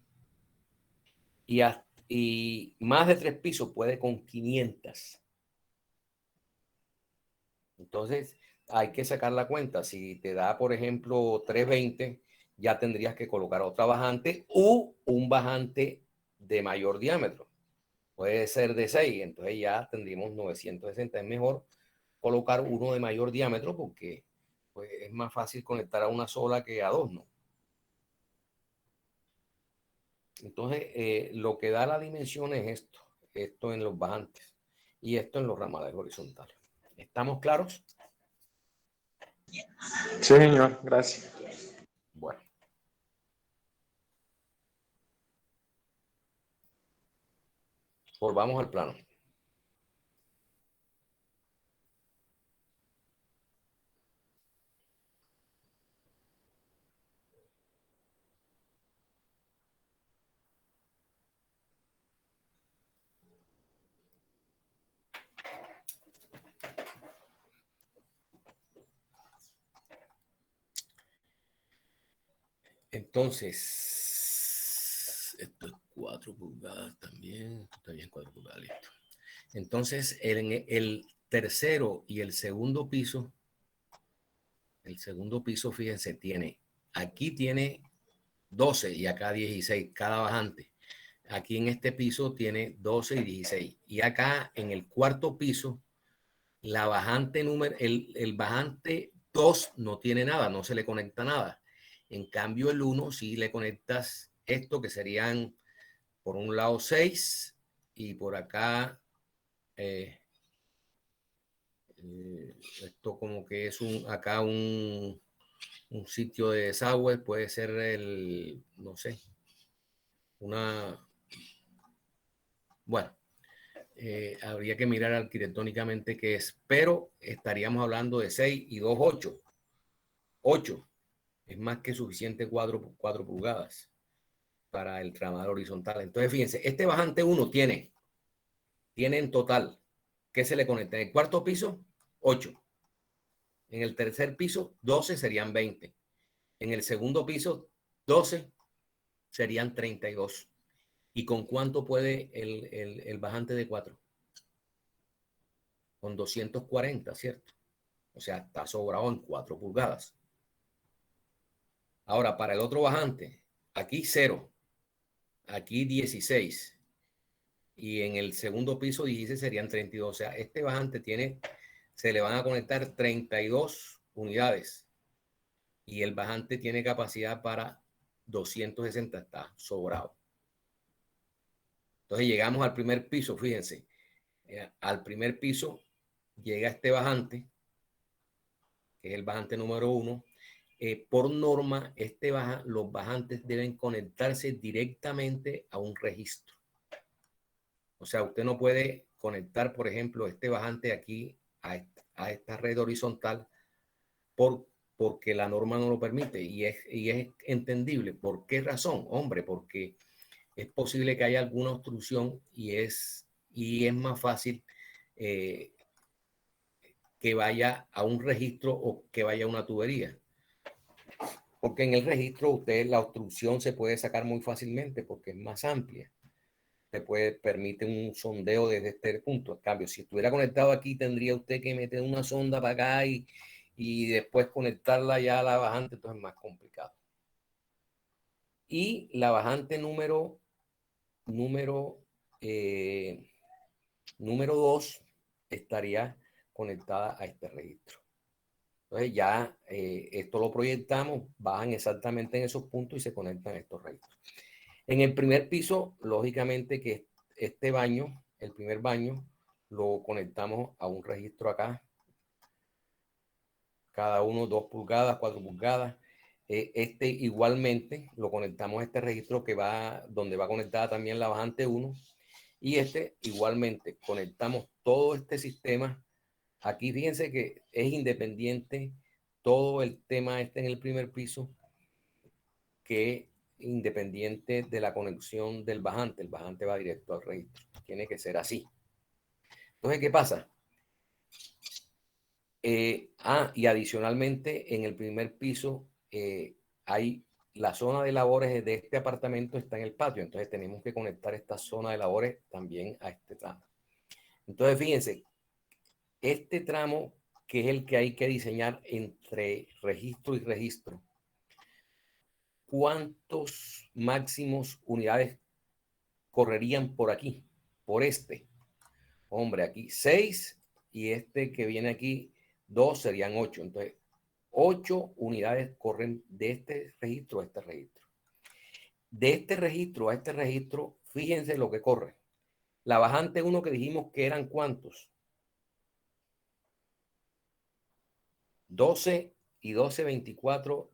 A: Y más de 3 pisos puede con 500. Entonces, hay que sacar la cuenta. Si te da, por ejemplo, 320, ya tendrías que colocar otra bajante o un bajante de mayor diámetro. Puede ser de 6, entonces ya tendríamos 960. Es mejor colocar uno de mayor diámetro porque pues, es más fácil conectar a una sola que a dos, ¿no? Entonces, lo que da la dimensión es esto en los bajantes y esto en los ramales horizontales. ¿Estamos claros?
B: Sí, señor, gracias.
A: Bueno. Volvamos al plano. Entonces, esto es 4 pulgadas también. Está bien, 4 pulgadas, listo. Entonces, el tercero y el segundo piso, fíjense, aquí tiene 12 y acá 16, cada bajante. Aquí en este piso tiene 12 y 16. Y acá en el cuarto piso, la bajante el bajante 2 no tiene nada, no se le conecta nada. En cambio, el 1 sí le conectas esto, que serían por un lado 6 y por acá esto como que es acá un sitio de desagüe, puede ser no sé, bueno, Habría que mirar arquitectónicamente qué es, pero estaríamos hablando de 6 y 2, 8. 8 es más que suficiente 4 pulgadas para el tramador horizontal. Entonces, fíjense, este bajante 1 tiene en total, ¿qué se le conecta? En el cuarto piso, 8. En el tercer piso, 12 serían 20. En el segundo piso, 12 serían 32. ¿Y con cuánto puede el bajante de 4? Con 240, ¿cierto? O sea, está sobrado en 4 pulgadas. Ahora, para el otro bajante, aquí 0, aquí 16. Y en el segundo piso 16 serían 32. O sea, este bajante se le van a conectar 32 unidades. Y el bajante tiene capacidad para 260, está sobrado. Entonces llegamos al primer piso, fíjense. Al primer piso llega este bajante, que es el bajante número 1. Por norma, los bajantes deben conectarse directamente a un registro. O sea, usted no puede conectar, por ejemplo, este bajante aquí a esta red horizontal porque la norma no lo permite y es entendible. ¿Por qué razón? Hombre, porque es posible que haya alguna obstrucción y es más fácil que vaya a un registro o que vaya a una tubería. Porque en el registro la obstrucción se puede sacar muy fácilmente porque es más amplia. Permite un sondeo desde este punto. En cambio, si estuviera conectado aquí, tendría usted que meter una sonda para acá y después conectarla ya a la bajante, entonces es más complicado. Y la bajante número 2 estaría conectada a este registro. Entonces ya esto lo proyectamos, bajan exactamente en esos puntos y se conectan a estos registros. En el primer piso, lógicamente que este baño, el primer baño, lo conectamos a un registro acá. Cada uno 2 pulgadas, 4 pulgadas. Este igualmente lo conectamos a este registro donde va conectada también la bajante 1. Y este igualmente conectamos todo este sistema. Aquí fíjense que es independiente todo el tema en el primer piso que independiente de la conexión del bajante. El bajante va directo al registro. Tiene que ser así. Entonces, ¿qué pasa? Y adicionalmente en el primer piso hay la zona de labores de este apartamento está en el patio. Entonces tenemos que conectar esta zona de labores también a este tramo. Entonces, fíjense, este tramo que es el que hay que diseñar entre registro y registro, ¿cuántos máximos unidades correrían por aquí? Por este. Hombre, aquí 6 y este que viene aquí 2 serían 8. Entonces, 8 unidades corren de este registro a este registro. De este registro a este registro, fíjense lo que corre. La bajante 1 que dijimos que eran ¿cuántos? 12 y 12, 24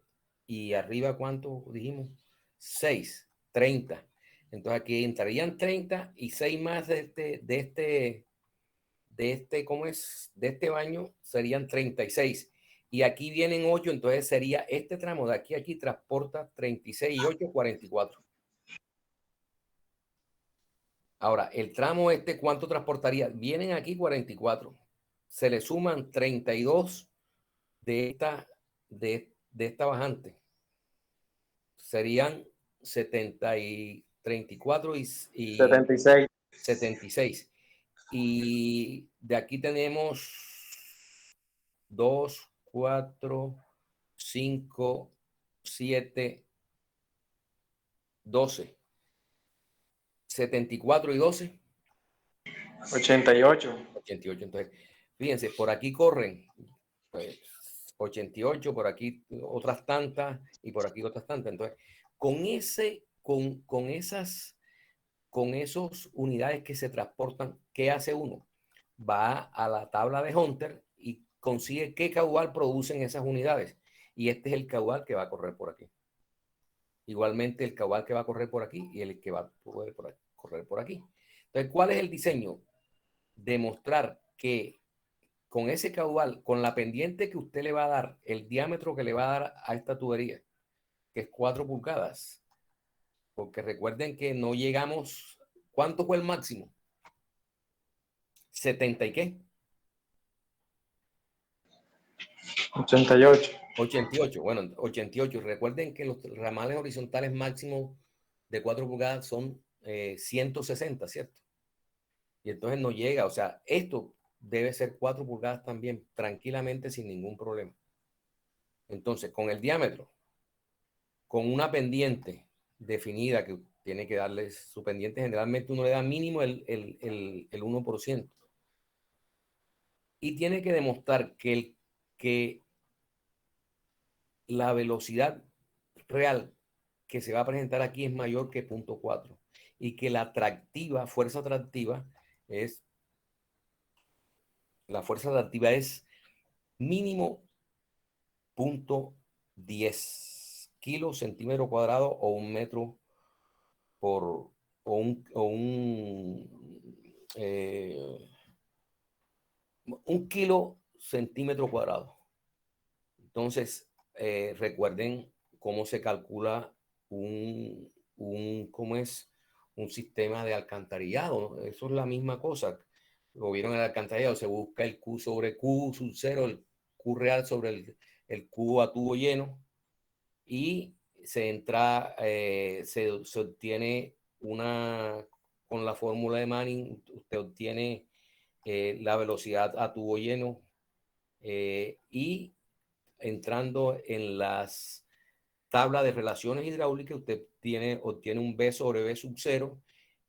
A: y arriba ¿cuánto dijimos? 6, 30. Entonces aquí entrarían 30 y 6 más de este baño serían 36. Y aquí vienen 8, entonces sería este tramo de aquí a aquí transporta 36 y 8, 44. Ahora, el tramo ¿cuánto transportaría? Vienen aquí 44. Se le suman 32 de esta bajante. Serían 70 y 34 y
B: 76.
A: 76. Y de aquí tenemos 2, 4, 5, 7, 12. 74 y 12.
B: 88.
A: 88. Entonces, fíjense, por aquí corren pues, 88, por aquí otras tantas y por aquí otras tantas. Entonces, con esos unidades que se transportan, ¿qué hace uno? Va a la tabla de Hunter y consigue qué caudal producen esas unidades. Y este es el caudal que va a correr por aquí. Igualmente el caudal que va a correr por aquí y el que va a poder correr por aquí. Entonces, ¿cuál es el diseño? demostrar que con ese caudal, con la pendiente que usted le va a dar, el diámetro que le va a dar a esta tubería, que es 4 pulgadas, porque recuerden que no llegamos, ¿cuánto fue el máximo? 70 y qué?
B: 88.
A: 88. Bueno, 88. Recuerden que los ramales horizontales máximos de 4 pulgadas son 160, ¿cierto? Y entonces no llega, o sea, esto debe ser 4 pulgadas también, tranquilamente, sin ningún problema. Entonces, con el diámetro, con una pendiente definida que tiene que darle su pendiente, generalmente uno le da mínimo el 1%. Y tiene que demostrar que la velocidad real que se va a presentar aquí es mayor que 0.4 y que la fuerza atractiva es mínimo 0.10 kilos centímetro cuadrado o un metro por un kilo centímetro cuadrado. Entonces, recuerden cómo se calcula ¿cómo es? Un sistema de alcantarillado. Eso es la misma cosa. Lo vieron en el alcantarillado, se busca el Q sobre Q sub 0, el Q real sobre el Q a tubo lleno, y se obtiene con la fórmula de Manning, usted obtiene la velocidad a tubo lleno, y entrando en las tablas de relaciones hidráulicas, usted obtiene un B sobre B sub 0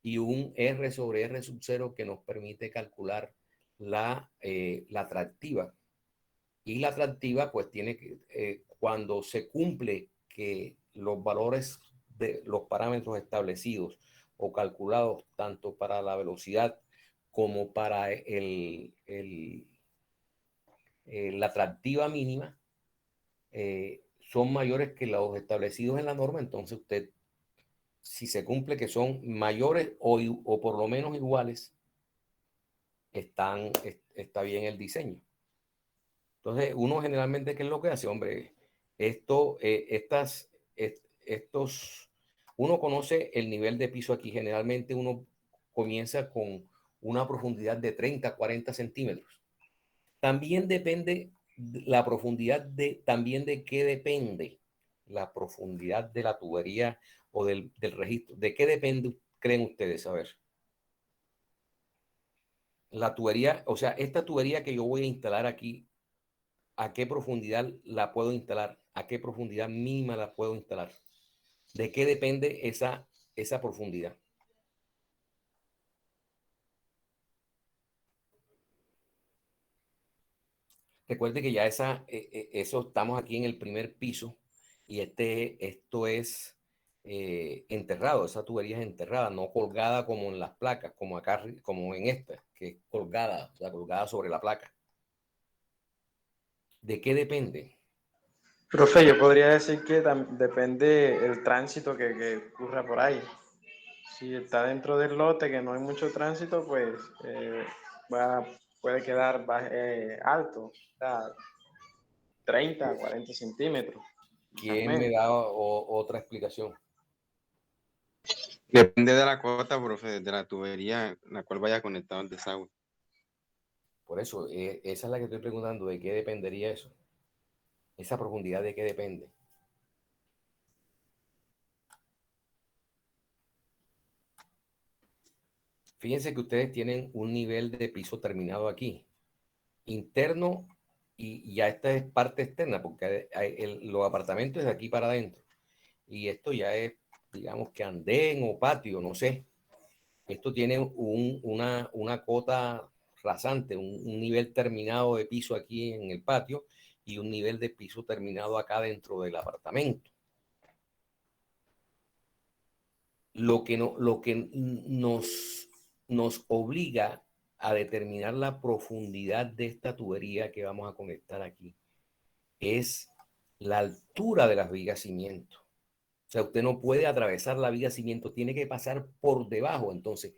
A: y un R sobre R sub 0 que nos permite calcular la atractiva. Y la atractiva, pues tiene que, cuando se cumple que los valores de los parámetros establecidos o calculados tanto para la velocidad como para la atractiva mínima, son mayores que los establecidos en la norma, entonces usted, si se cumple que son mayores o por lo menos iguales, está bien el diseño. Entonces, uno generalmente, ¿qué es lo que hace? Hombre, uno conoce el nivel de piso aquí. Generalmente uno comienza con una profundidad de 30, 40 centímetros. También depende la profundidad también de qué depende la profundidad de la tubería o del registro. ¿De qué depende, creen ustedes? A ver. La tubería, o sea, esta tubería que yo voy a instalar aquí, ¿a qué profundidad la puedo instalar? ¿A qué profundidad mínima la puedo instalar? ¿De qué depende esa profundidad? Recuerde que ya eso estamos aquí en el primer piso y esto es enterrado, esa tubería es enterrada, no colgada como en las placas, como acá, como en esta, que es colgada, o sea, colgada sobre la placa. ¿De qué depende?
B: Profe, yo podría decir que depende el tránsito que ocurra por ahí. Si está dentro del lote que no hay mucho tránsito, pues puede quedar alto, o sea, 30, 40 centímetros.
A: ¿Quién me da otra explicación?
E: Depende de la cota, profe, de la tubería la cual vaya conectado al desagüe.
A: Por eso, esa es la que estoy preguntando, ¿de qué dependería eso? ¿Esa profundidad de qué depende? Fíjense que ustedes tienen un nivel de piso terminado aquí, interno, y ya esta es parte externa, porque los apartamentos es de aquí para adentro. Y esto ya es, digamos que andén o patio, no sé. Esto tiene una cota rasante, un nivel terminado de piso aquí en el patio y un nivel de piso terminado acá dentro del apartamento. Lo que nos obliga a determinar la profundidad de esta tubería que vamos a conectar aquí es la altura de las vigas cimiento. O sea, usted no puede atravesar la viga cimiento, tiene que pasar por debajo. Entonces,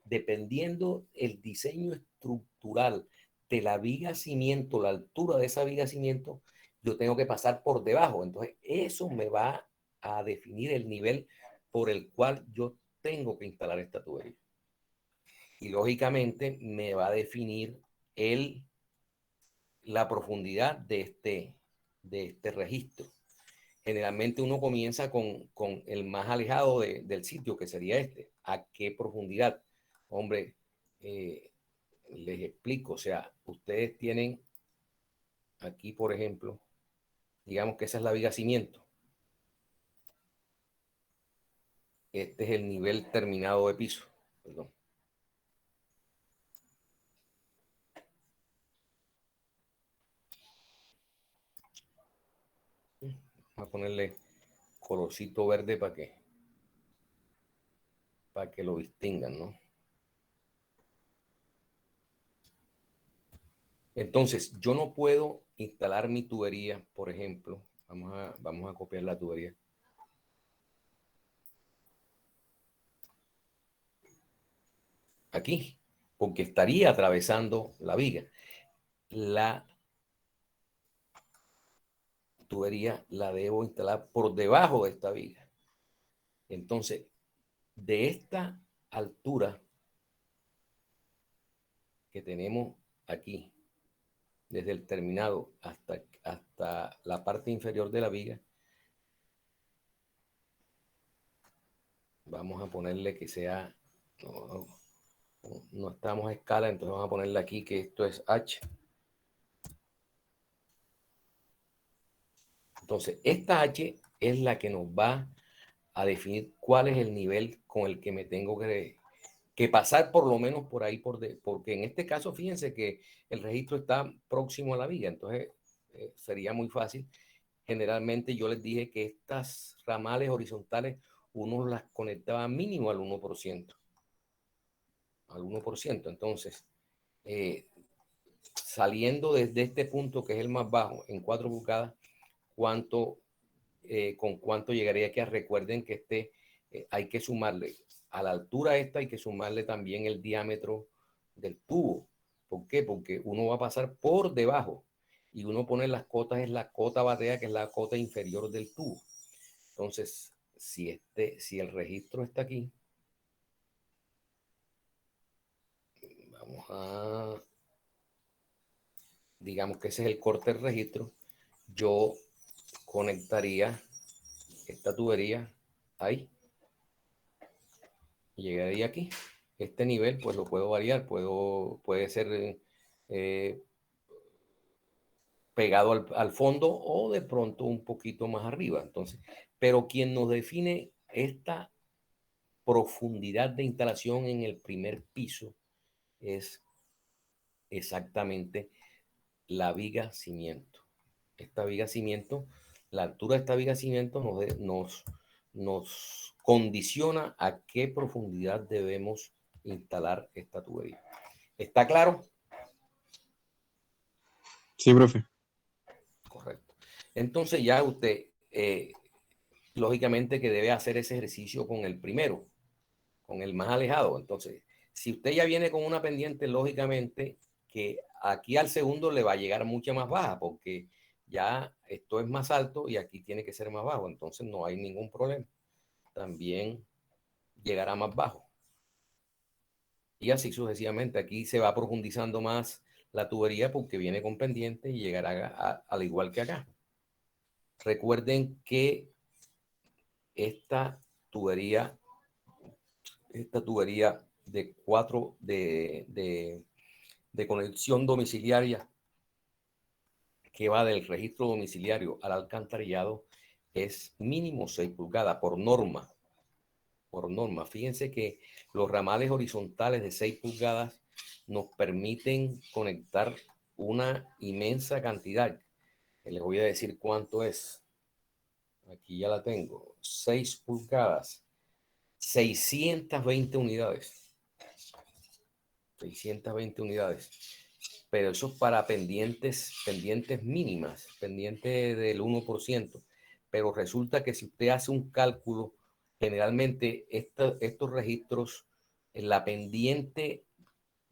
A: dependiendo el diseño estructural de la viga cimiento, la altura de esa viga cimiento, yo tengo que pasar por debajo. Entonces, eso me va a definir el nivel por el cual yo tengo que instalar esta tubería. Y lógicamente me va a definir la profundidad de este registro. Generalmente uno comienza con el más alejado del sitio, que sería este. ¿A qué profundidad? Hombre, les explico. O sea, ustedes tienen aquí, por ejemplo, digamos que esa es la viga cimiento. Este es el nivel terminado de piso. Perdón. Vamos a ponerle colorcito verde para que lo distingan, ¿no? Entonces, yo no puedo instalar mi tubería, por ejemplo. Vamos a copiar la tubería. Aquí, porque estaría atravesando la viga. La tubería la debo instalar por debajo de esta viga. Entonces, de esta altura que tenemos aquí, desde el terminado hasta la parte inferior de la viga, vamos a ponerle que sea, no estamos a escala, entonces vamos a ponerle aquí que esto es H. Entonces, esta H es la que nos va a definir cuál es el nivel con el que me tengo que pasar por lo menos por ahí, porque en este caso, fíjense que el registro está próximo a la viga, entonces sería muy fácil. Generalmente yo les dije que estas ramales horizontales uno las conectaba mínimo al 1%. Al 1%. Entonces, saliendo desde este punto que es el más bajo, en 4 pulgadas, con cuánto llegaría aquí. Recuerden que hay que sumarle a la altura esta, hay que sumarle también el diámetro del tubo. ¿Por qué? Porque uno va a pasar por debajo y uno pone las cotas, es la cota batea, que es la cota inferior del tubo. Entonces, si el registro está aquí, digamos que ese es el corte del registro, yo conectaría esta tubería ahí y llegaría aquí. Este nivel pues lo puedo variar, puede ser pegado al fondo o de pronto un poquito más arriba. Entonces, pero quien nos define esta profundidad de instalación en el primer piso es exactamente la viga cimiento. Esta viga cimiento, la altura de esta viga cimiento nos condiciona a qué profundidad debemos instalar esta tubería. ¿Está claro?
E: Sí, profe.
A: Correcto. Entonces ya usted, lógicamente que debe hacer ese ejercicio con el primero, con el más alejado. Entonces, si usted ya viene con una pendiente, lógicamente que aquí al segundo le va a llegar mucha más baja, porque ya esto es más alto y aquí tiene que ser más bajo. Entonces no hay ningún problema. También llegará más bajo. Y así sucesivamente. Aquí se va profundizando más la tubería porque viene con pendiente y llegará al igual que acá. Recuerden que esta tubería de conexión domiciliaria que va del registro domiciliario al alcantarillado es mínimo 6 pulgadas por norma. Por norma. Fíjense que los ramales horizontales de 6 pulgadas nos permiten conectar una inmensa cantidad. Les voy a decir cuánto es. Aquí ya la tengo. 6 pulgadas. 620 unidades. 620 unidades. Pero eso es para pendientes mínimas, pendiente del 1%. Pero resulta que si usted hace un cálculo, generalmente estos registros, la pendiente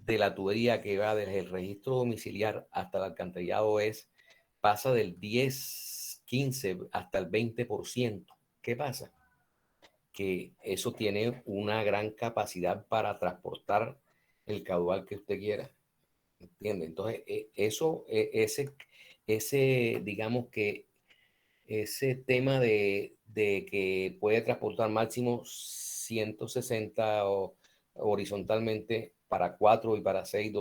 A: de la tubería que va desde el registro domiciliar hasta el alcantarillado pasa del 10, 15 hasta el 20%. ¿Qué pasa? Que eso tiene una gran capacidad para transportar el caudal que usted quiera. ¿Entiende? Entonces, digamos que ese tema de que puede transportar máximo 160 horizontalmente para 4 y para 6,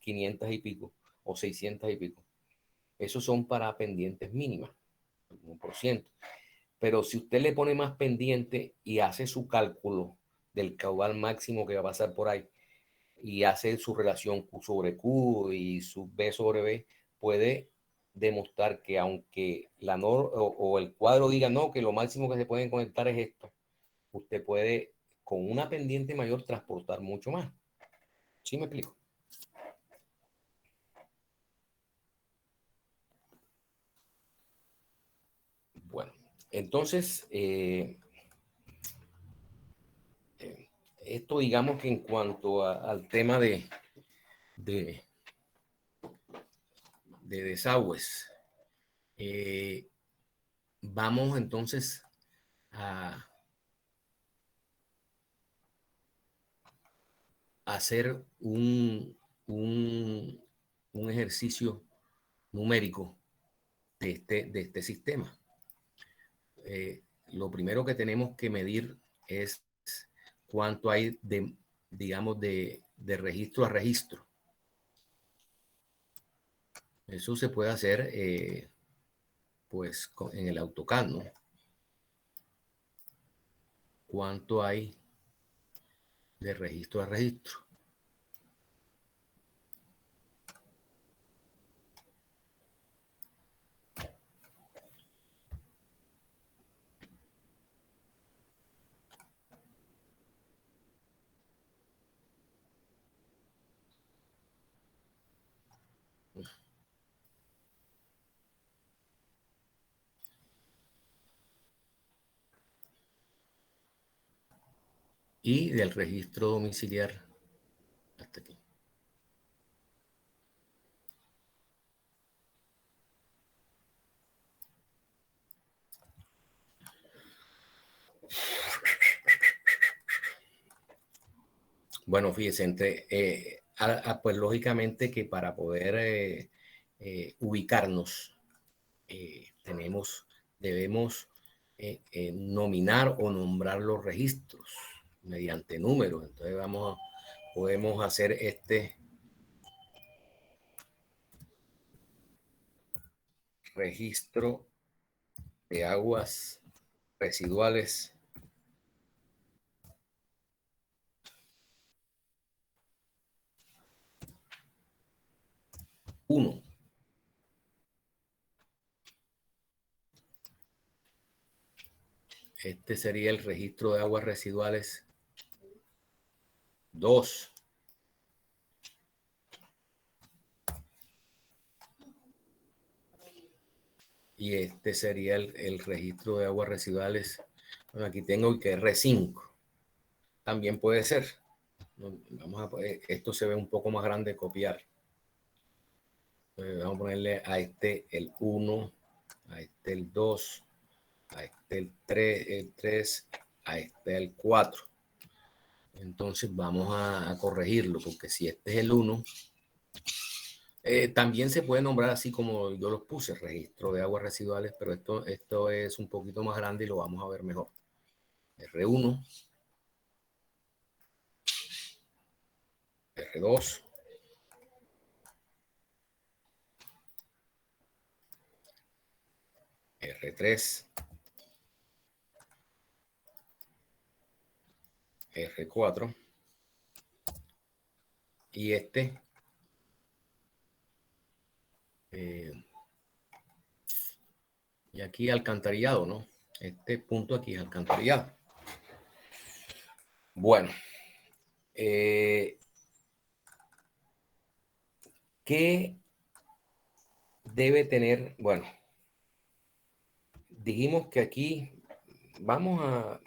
A: 500 y pico o 600 y pico. Esos son para pendientes mínimas, 1%. Pero si usted le pone más pendiente y hace su cálculo del caudal máximo que va a pasar por ahí y hace su relación Q sobre Q y su B sobre B, puede demostrar que aunque o el cuadro diga no, que lo máximo que se pueden conectar es esto, usted puede con una pendiente mayor transportar mucho más. ¿Sí me explico? Bueno, entonces, esto digamos que en cuanto al tema de desagües, vamos entonces a hacer un ejercicio numérico de este sistema. Lo primero que tenemos que medir es cuánto hay digamos, de registro a registro. Eso se puede hacer, pues, en el AutoCAD, ¿no? ¿Cuánto hay de registro a registro? Y del registro domiciliar hasta aquí. Bueno, fíjense, pues lógicamente que para poder ubicarnos, debemos nominar o nombrar los registros mediante números. Entonces podemos hacer este registro de aguas residuales 1. Este sería el registro de aguas residuales 2. Y este sería el registro de aguas residuales. Bueno, aquí tengo que R5. También puede ser. Esto se ve un poco más grande, copiar. Entonces vamos a ponerle a este el 1, a este el 2, a este el 3, a este el 4. Entonces vamos a corregirlo, porque si este es el 1, también se puede nombrar así como yo los puse, registro de aguas residuales, pero esto es un poquito más grande y lo vamos a ver mejor. R1, R2, R3, R4 y este y aquí alcantarillado, ¿no? Este punto aquí es alcantarillado. Bueno, ¿qué debe tener? Bueno, dijimos que aquí vamos a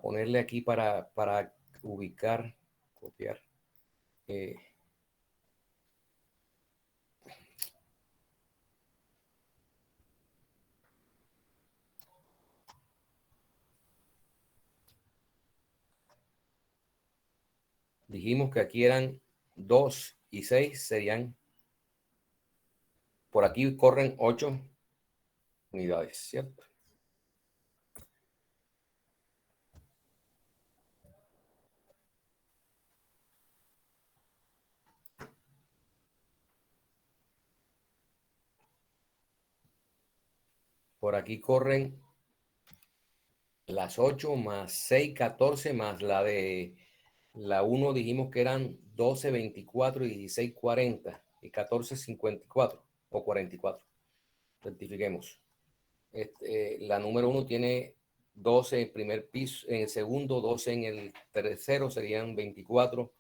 A: ponerle aquí para ubicar copiar. Dijimos que aquí eran 2 y 6, serían, por aquí corren 8 unidades, ¿cierto? Por aquí corren las 8 más 6, 14, más la de la 1 dijimos que eran 12, 24 y 16, 40 y 14, 54 o 44. Rectifiquemos. La número 1 tiene 12 en el primer piso, en el segundo, 12 en el tercero, serían 24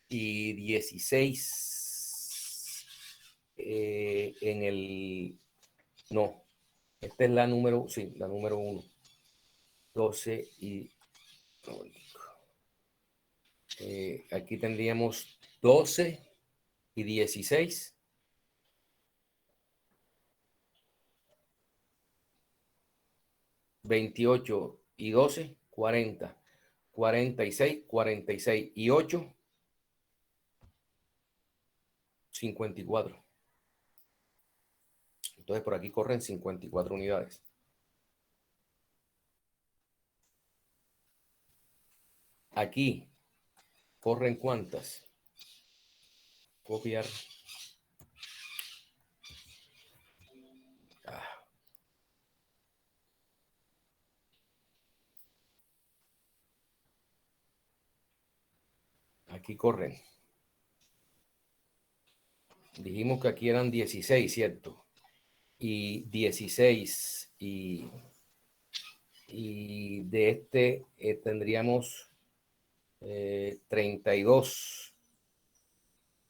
A: y 16 en el... No, esta es la número, sí, la número 1. 12 y... aquí tendríamos 12 y 16. 28 y 12, 40. 46, 46 y 8, 54. Entonces por aquí corren 54 unidades. Aquí corren ¿cuántas? Copiar. Aquí corren. Dijimos que aquí eran 16, ¿cierto? Y 16 y de este tendríamos 32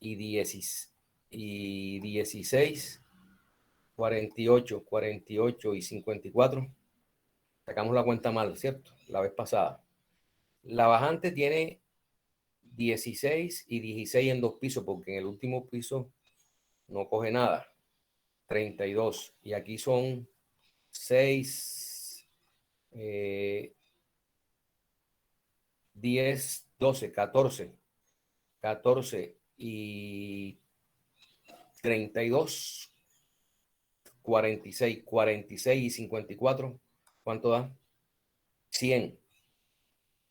A: y 16, 48, 48 y 54. Sacamos la cuenta mal, ¿cierto? La vez pasada. La bajante tiene 16 y 16 en 2 pisos, porque en el último piso no coge nada. 32. Y aquí son 6, 10, 12, 14. 14 y 32. 46, 46 y 54. ¿Cuánto da? 100.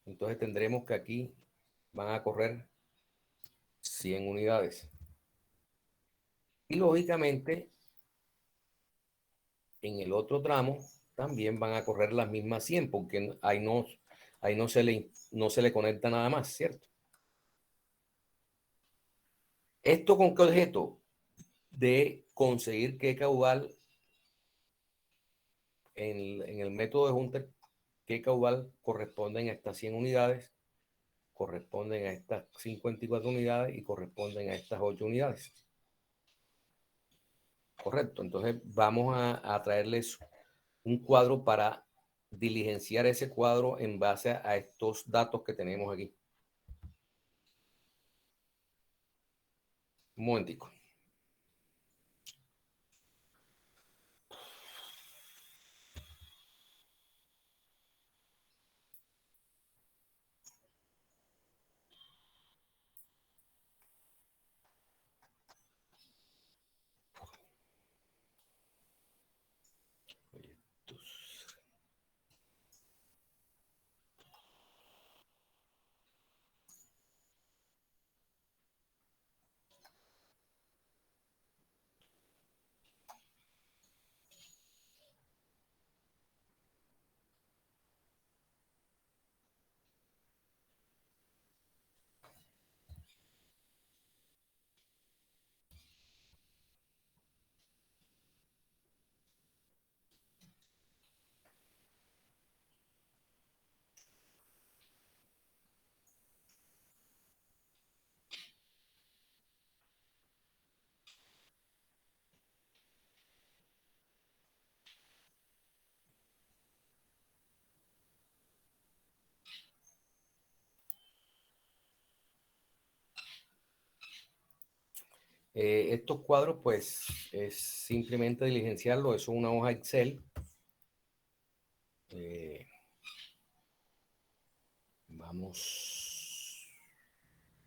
A: Entonces tendremos que aquí van a correr 100 unidades. Y lógicamente, en el otro tramo también van a correr las mismas 100, porque ahí no se le conecta nada más, ¿cierto? ¿Esto con qué objeto? De conseguir qué caudal en el método de Hunter, qué caudal corresponden a estas 100 unidades, corresponden a estas 54 unidades y corresponden a estas 8 unidades. Correcto. Entonces vamos a traerles un cuadro para diligenciar ese cuadro en base a estos datos que tenemos aquí. Un momentico. Estos cuadros, pues, es simplemente diligenciarlo. Eso es una hoja Excel. Vamos.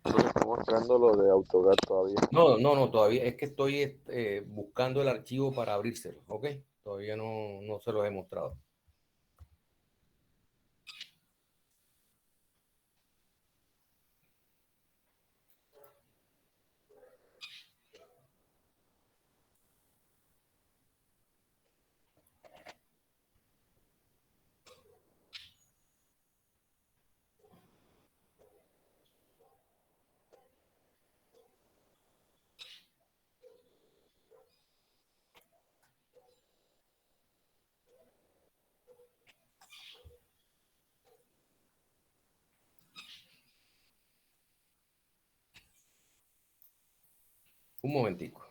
F: Está mostrando lo de AutoCAD todavía.
A: No, todavía es que estoy buscando el archivo para abrírselo, ¿ok? Todavía no se los he mostrado. Un momentico.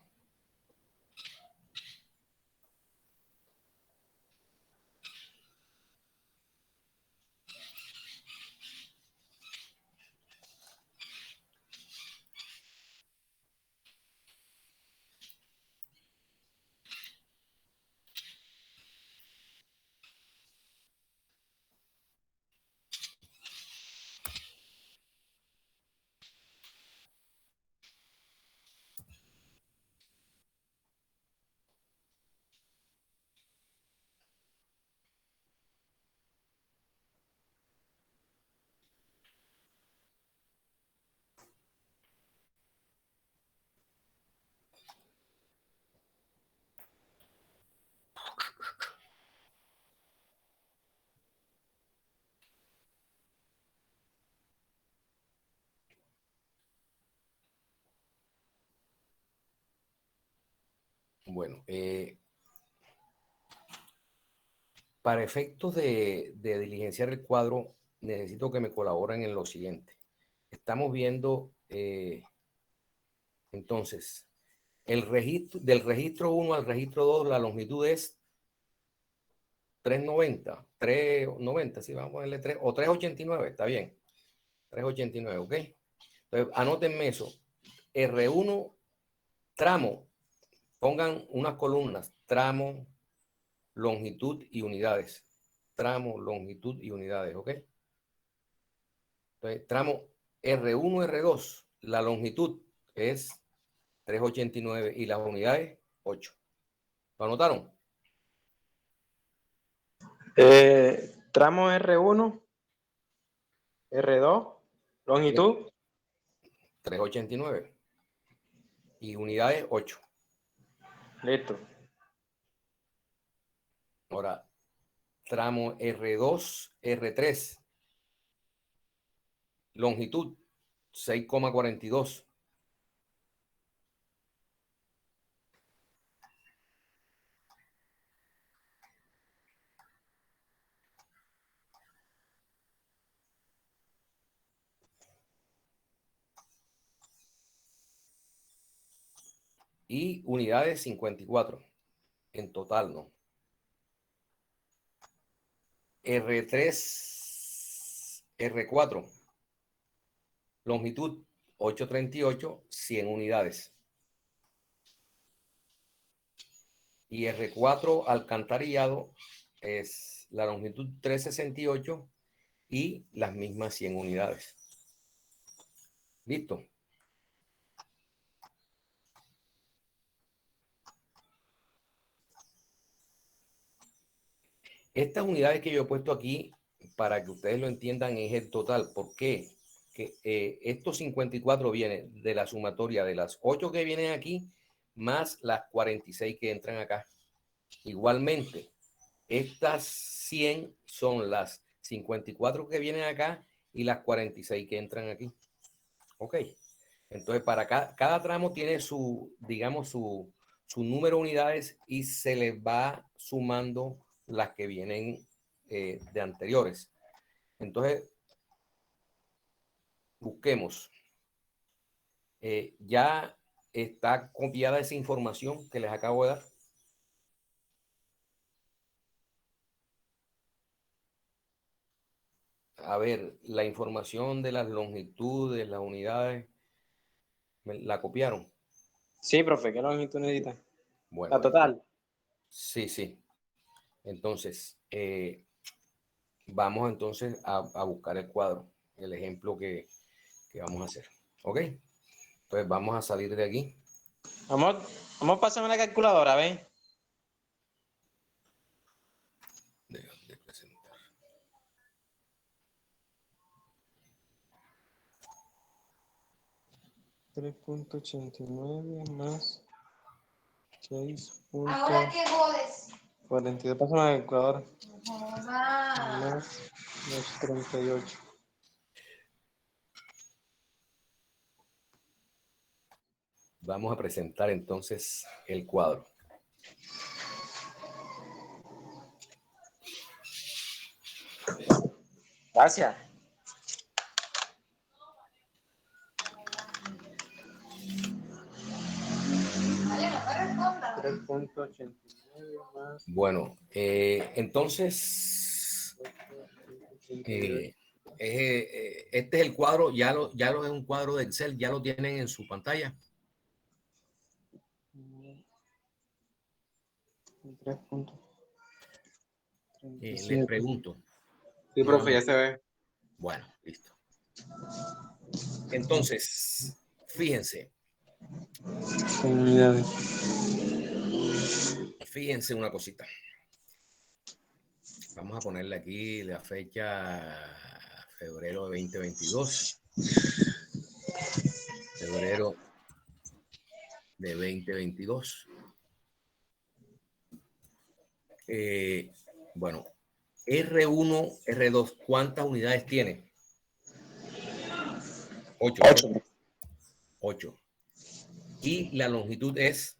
A: Bueno, para efectos de diligenciar el cuadro, necesito que me colaboren en lo siguiente. Estamos viendo, entonces, del registro 1 al registro 2, la longitud es 390, sí, vamos a ponerle 3, o 389, está bien, 389, ¿ok? Entonces, anótenme eso. R1, tramo, pongan unas columnas, tramo, longitud y unidades. Tramo, longitud y unidades, ¿ok? Entonces, tramo R1, R2, la longitud es 389 y las unidades 8. ¿Lo anotaron?
B: Tramo R1, R2, longitud.
A: 389 y unidades 8.
B: Listo.
A: Ahora, tramo R2, R3, longitud 6,42. Y unidades 54 en total, ¿no? R3, R4, longitud 838, 100 unidades. Y R4 alcantarillado es la longitud 368 y las mismas 100 unidades. Listo. Estas unidades que yo he puesto aquí, para que ustedes lo entiendan, es el total. ¿Por qué? Que estos 54 vienen de la sumatoria de las 8 que vienen aquí, más las 46 que entran acá. Igualmente, estas 100 son las 54 que vienen acá y las 46 que entran aquí. Ok. Entonces, para cada tramo tiene su, digamos, su número de unidades y se les va sumando las que vienen de anteriores. Entonces, busquemos. Ya está copiada esa información que les acabo de dar. A ver, la información de las longitudes, las unidades, ¿la copiaron?
B: Sí, profe, ¿qué longitud necesita?
A: Bueno,
B: La total.
A: sí, sí. Entonces, vamos entonces a buscar el cuadro, el ejemplo que vamos a hacer. ¿Ok? Pues vamos a salir de aquí.
B: Vamos a pasarme la calculadora, ¿ven?
A: De presentar.
B: $3.89 más 6.42. Pásame la calculadora. Más 238.
A: Vamos a presentar entonces el cuadro.
B: Gracias.
A: Bueno, entonces, este es el cuadro, ya lo es un cuadro de Excel, ya lo tienen en su pantalla.
B: 3.37.
A: Les pregunto.
E: Sí, profe, ya se ve.
A: Bueno, listo. Entonces, fíjense una cosita. Vamos a ponerle aquí la fecha febrero de 2022. Febrero de 2022. Bueno, R1, R2, ¿cuántas unidades tiene? 8. 8. Y la longitud es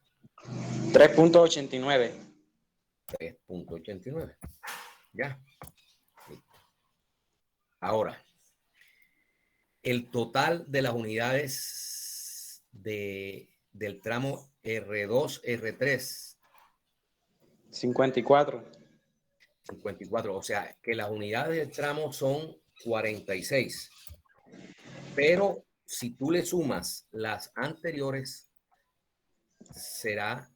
B: 3.89.
A: 3.89. Ya. Ahora, el total de las unidades del tramo R2, R3.
B: 54.
A: 54. O sea, que las unidades del tramo son 46. Pero si tú le sumas las anteriores, será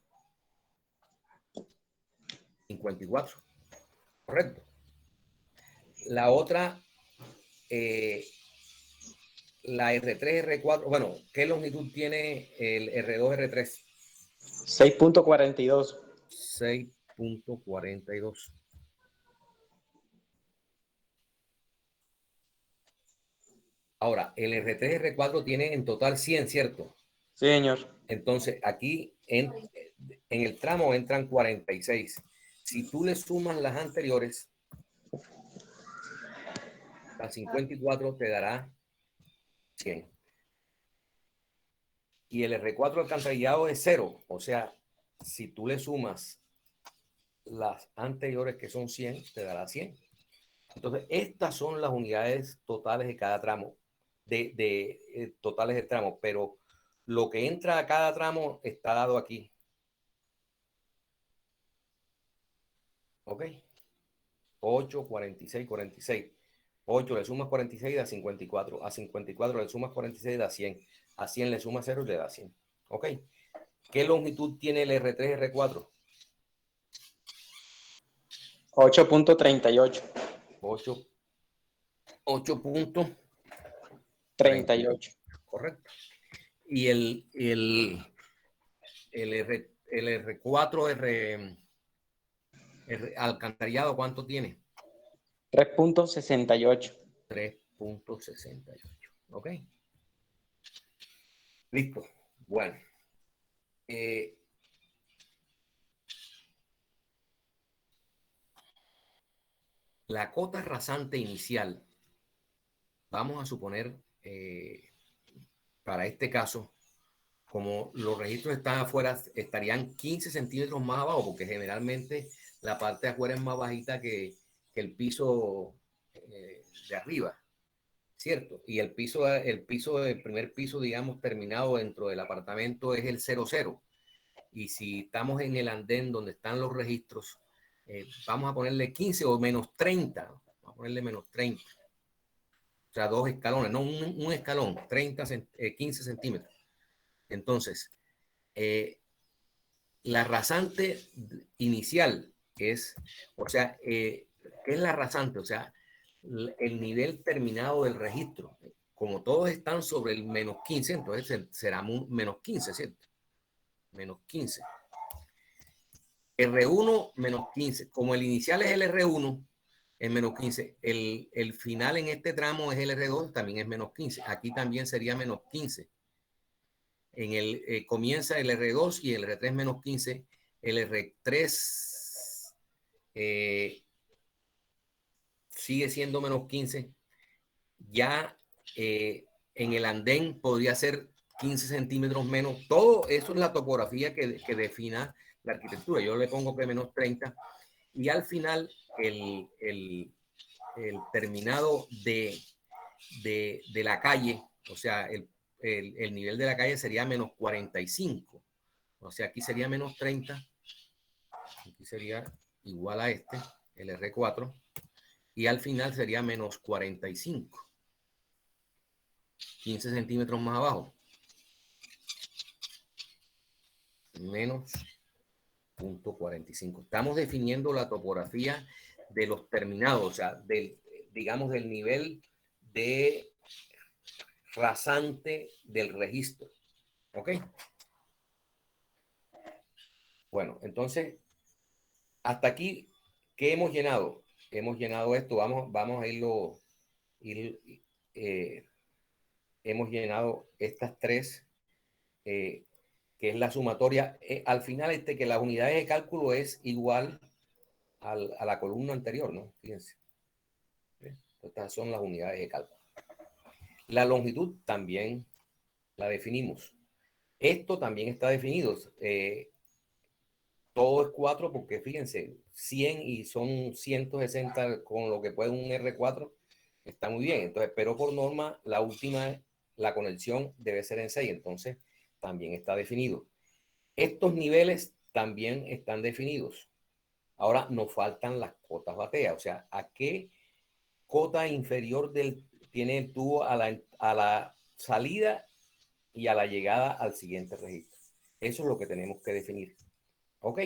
A: 54. Correcto. La otra, la R3, R4, bueno, ¿qué longitud tiene el R2, R3?
B: 6.42.
A: 6.42. Ahora, el R3, R4 tiene en total 100, ¿cierto?
B: Sí, señor.
A: Entonces, aquí en el tramo entran 46. Si tú le sumas las anteriores, las 54 te dará 100. Y el R4 alcantarillado es 0. O sea, si tú le sumas las anteriores que son 100, te dará 100. Entonces, estas son las unidades totales de cada tramo, totales de tramo, pero lo que entra a cada tramo está dado aquí. ¿Ok? 8, 46, 46. 8 le sumas 46 da 54. A 54 le sumas 46 da 100. A 100 le sumas 0 y le da 100. ¿Ok? ¿Qué longitud tiene el R3, R4?
B: 8.38.
A: 8.38. Correcto. Y el R4, alcantarillado, ¿cuánto tiene?
B: 3.68.
A: 3.68. ¿Ok? Listo. Bueno. La cota rasante inicial, vamos a suponer, para este caso, como los registros están afuera, estarían 15 centímetros más abajo, porque generalmente la parte de afuera es más bajita que el piso de arriba, ¿cierto? Y el piso del primer piso, digamos, terminado dentro del apartamento es el 00. Y si estamos en el andén donde están los registros, vamos a ponerle 15 o menos 30. Vamos a ponerle menos 30. O sea, 2 escalones, no un escalón, 15 centímetros. Entonces, la rasante inicial es, o sea, ¿qué es la rasante? O sea, el nivel terminado del registro. Como todos están sobre el -15, entonces será -15, ¿cierto? -15. R1 -15. Como el inicial es el R1, es -15. El final en este tramo es el R2, también es -15. Aquí también sería -15. Comienza el R2 y el R3 -15. El R3 sigue siendo -15. Ya en el andén podría ser 15 centímetros menos. Todo eso es la topografía que defina la arquitectura. Yo le pongo que -30. Y al final el terminado de la calle, o sea, el nivel de la calle sería -45. O sea, aquí sería -30. Aquí sería igual a este, el R4. Y al final sería -45. 15 centímetros más abajo. Menos 0.45. Estamos definiendo la topografía de los terminados, o sea, digamos, del nivel de rasante del registro. ¿Ok? Bueno, entonces, hasta aquí, ¿qué hemos llenado? Hemos llenado esto, vamos a hemos llenado estas tres, que es la sumatoria. Al final, que las unidades de cálculo es igual a la columna anterior, ¿no? Fíjense. Estas son las unidades de cálculo. La longitud también la definimos. Esto también está definido. Todo es 4 porque fíjense, 100 y son 160 con lo que puede un R4, está muy bien. Entonces, pero por norma, la última, la conexión debe ser en 6, entonces también está definido. Estos niveles también están definidos. Ahora nos faltan las cotas batea, o sea, ¿a qué cota inferior tiene el tubo a la salida y a la llegada al siguiente registro? Eso es lo que tenemos que definir. ¿Ok?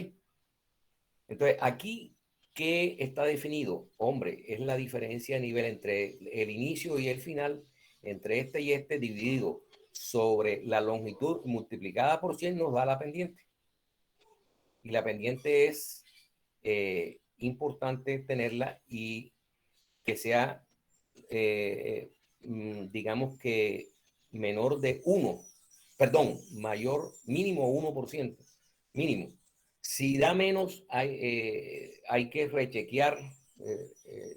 A: Entonces, aquí, ¿qué está definido? Hombre, es la diferencia de nivel entre el inicio y el final, entre este y este, dividido sobre la longitud multiplicada por 100 nos da la pendiente. Y la pendiente es importante tenerla y que sea, digamos que menor de 1, perdón, mínimo 1%, mínimo. Si da menos, hay que rechequear.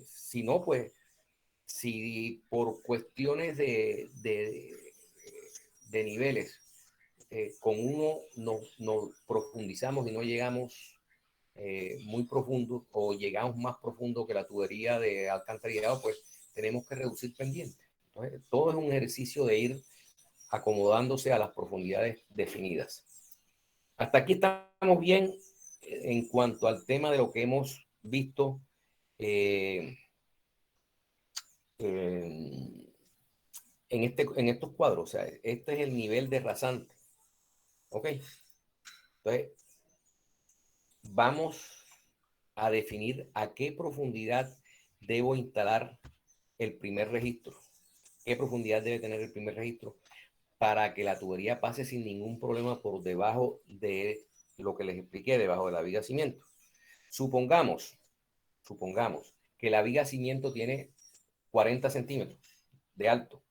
A: Si no, pues, si por cuestiones de niveles, con uno nos profundizamos y no llegamos muy profundo o llegamos más profundo que la tubería de alcantarillado, pues tenemos que reducir pendiente. Entonces, todo es un ejercicio de ir acomodándose a las profundidades definidas. Hasta aquí estamos bien en cuanto al tema de lo que hemos visto en estos cuadros. O sea, este es el nivel de rasante. ¿Ok? Entonces, vamos a definir a qué profundidad debo instalar el primer registro. ¿Qué profundidad debe tener el primer registro para que la tubería pase sin ningún problema por debajo de lo que les expliqué, debajo de la viga cimiento? Supongamos que la viga cimiento tiene 40 centímetros de alto,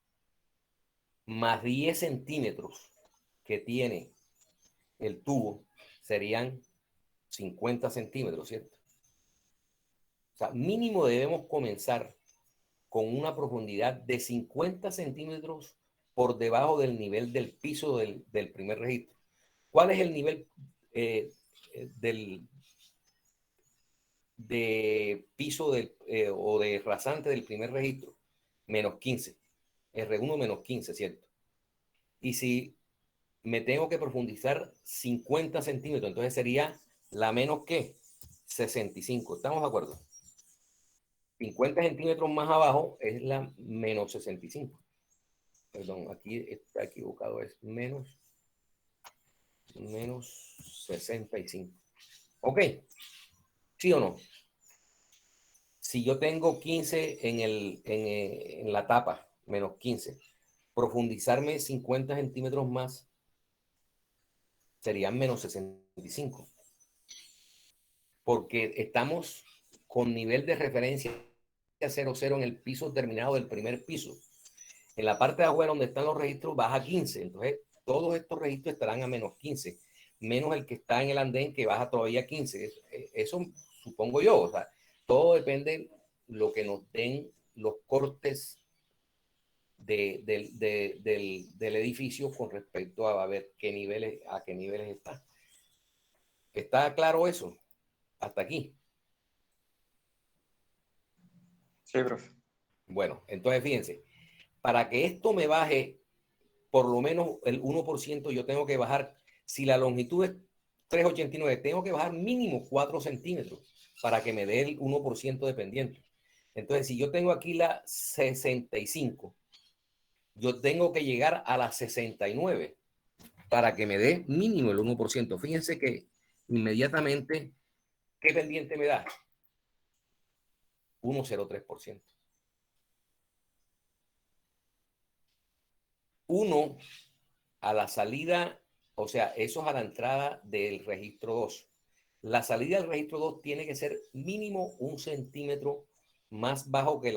A: más 10 centímetros que tiene el tubo, serían 50 centímetros, ¿cierto? O sea, mínimo debemos comenzar con una profundidad de 50 centímetros por debajo del nivel del piso del primer registro. ¿Cuál es el nivel de piso o de rasante del primer registro? -15. R1 -15, ¿cierto? Y si me tengo que profundizar 50 centímetros, entonces sería la menos que 65. ¿Estamos de acuerdo? 50 centímetros más abajo es la menos 65. Perdón, aquí está equivocado, es menos menos 65. ¿Ok? ¿Sí o no? Si yo tengo 15 en la tapa, menos 15, profundizarme 50 centímetros más serían menos 65. Porque estamos con nivel de referencia 0,0 en el piso terminado del primer piso. En la parte de afuera donde están los registros baja 15. Entonces, todos estos registros estarán a menos 15, menos el que está en el andén que baja todavía 15. Eso supongo yo. O sea, todo depende lo que nos den los cortes del edificio con respecto a ver qué niveles está. ¿Está claro eso? Hasta aquí.
B: Sí, profe.
A: Bueno, entonces fíjense, para que esto me baje por lo menos el 1%, yo tengo que bajar, si la longitud es 3,89, tengo que bajar mínimo 4 centímetros para que me dé el 1% de pendiente. Entonces, si yo tengo aquí la 65, yo tengo que llegar a la 69 para que me dé mínimo el 1%. Fíjense que inmediatamente, ¿qué pendiente me da? 1,03%. 1 a la salida, o sea, eso es a la entrada del registro 2. La salida del registro 2 tiene que ser mínimo 1 centímetro más bajo que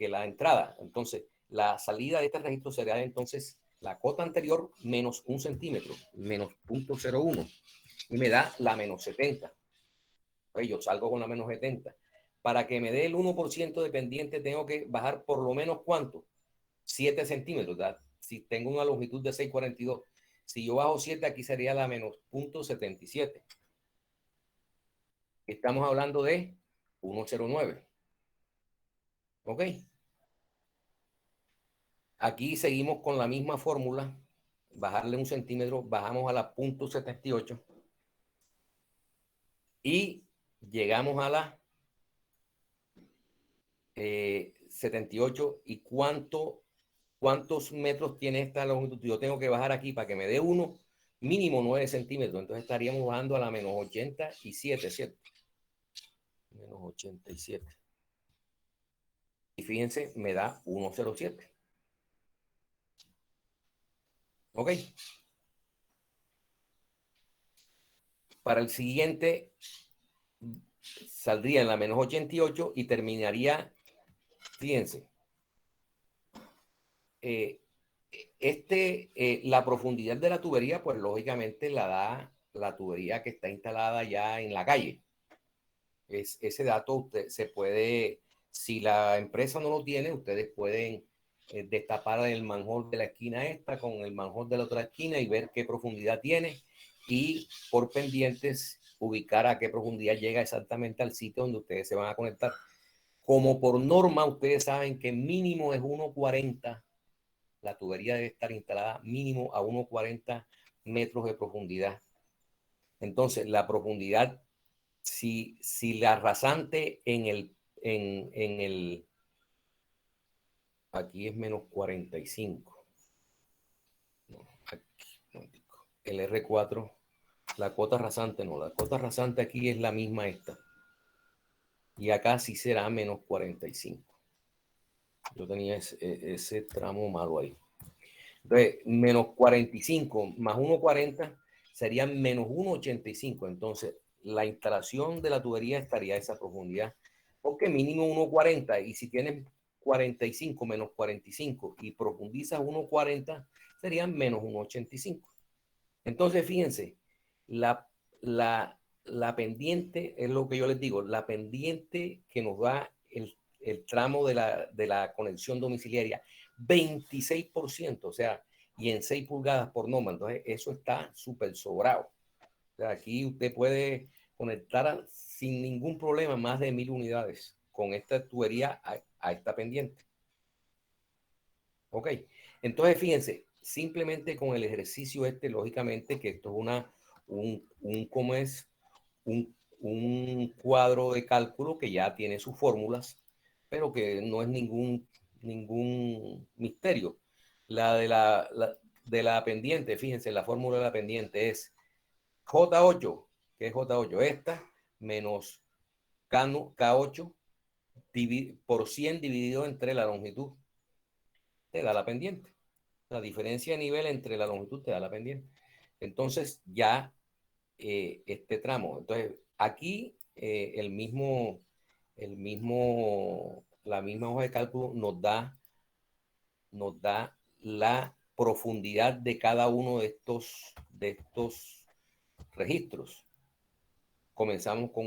A: la entrada. Entonces, la salida de este registro será entonces la cota anterior menos 1 centímetro, menos 0,01, y me da la menos 70. Pues yo salgo con la menos 70. Para que me dé el 1% de pendiente, tengo que bajar por lo menos ¿cuánto? 7 centímetros. ¿Verdad? Si tengo una longitud de 6,42, si yo bajo 7, aquí sería la menos 0,77. Estamos hablando de 1,09. ¿Ok? Aquí seguimos con la misma fórmula. Bajarle 1 centímetro, bajamos a la 0,78 y llegamos a la 78. ¿Y cuántos metros tiene esta longitud? Yo tengo que bajar aquí para que me dé uno, mínimo 9 centímetros. Entonces estaríamos bajando a la menos 87, ¿cierto? Menos 87. Y fíjense, me da 1,07. ¿Ok? Para el siguiente, saldría en la menos 88 y terminaría, fíjense, la profundidad de la tubería, pues lógicamente la da la tubería que está instalada ya en la calle. Ese dato usted se puede, si la empresa no lo tiene, ustedes pueden destapar el manhole de la esquina esta con el manhole de la otra esquina y ver qué profundidad tiene y por pendientes ubicar a qué profundidad llega exactamente al sitio donde ustedes se van a conectar. Como por norma, ustedes saben que mínimo es 1,40. La tubería debe estar instalada mínimo a 1,40 metros de profundidad. Entonces, la profundidad, si la rasante en el, aquí es menos 45. No, aquí, el R4, la cota rasante no, la cota rasante aquí es la misma esta. Y acá sí será menos 45. Yo tenía ese tramo malo ahí. Entonces, menos 45 más 1,40 serían menos 1,85. Entonces, la instalación de la tubería estaría a esa profundidad, porque mínimo 1,40. Y si tienes 45 menos 45 y profundizas 1,40, serían menos 1,85. Entonces, fíjense, la, la pendiente, es lo que yo les digo, la pendiente que nos da el tramo de la conexión domiciliaria, 26%, o sea, y en 6 pulgadas por norma. Entonces, eso está súper sobrado. O sea, aquí usted puede conectar sin ningún problema más de 1,000 unidades con esta tubería a esta pendiente. Ok, entonces fíjense, simplemente con el ejercicio lógicamente que esto es ¿cómo es? Un cuadro de cálculo que ya tiene sus fórmulas, pero que no es ningún misterio. de la pendiente, fíjense, la fórmula de la pendiente es J8, que es J8, esta, menos K8 por 100 dividido entre la longitud, te da la pendiente. La diferencia de nivel entre la longitud te da la pendiente. Entonces ya este tramo, entonces aquí la misma hoja de cálculo nos da la profundidad de cada uno de estos registros. Comenzamos con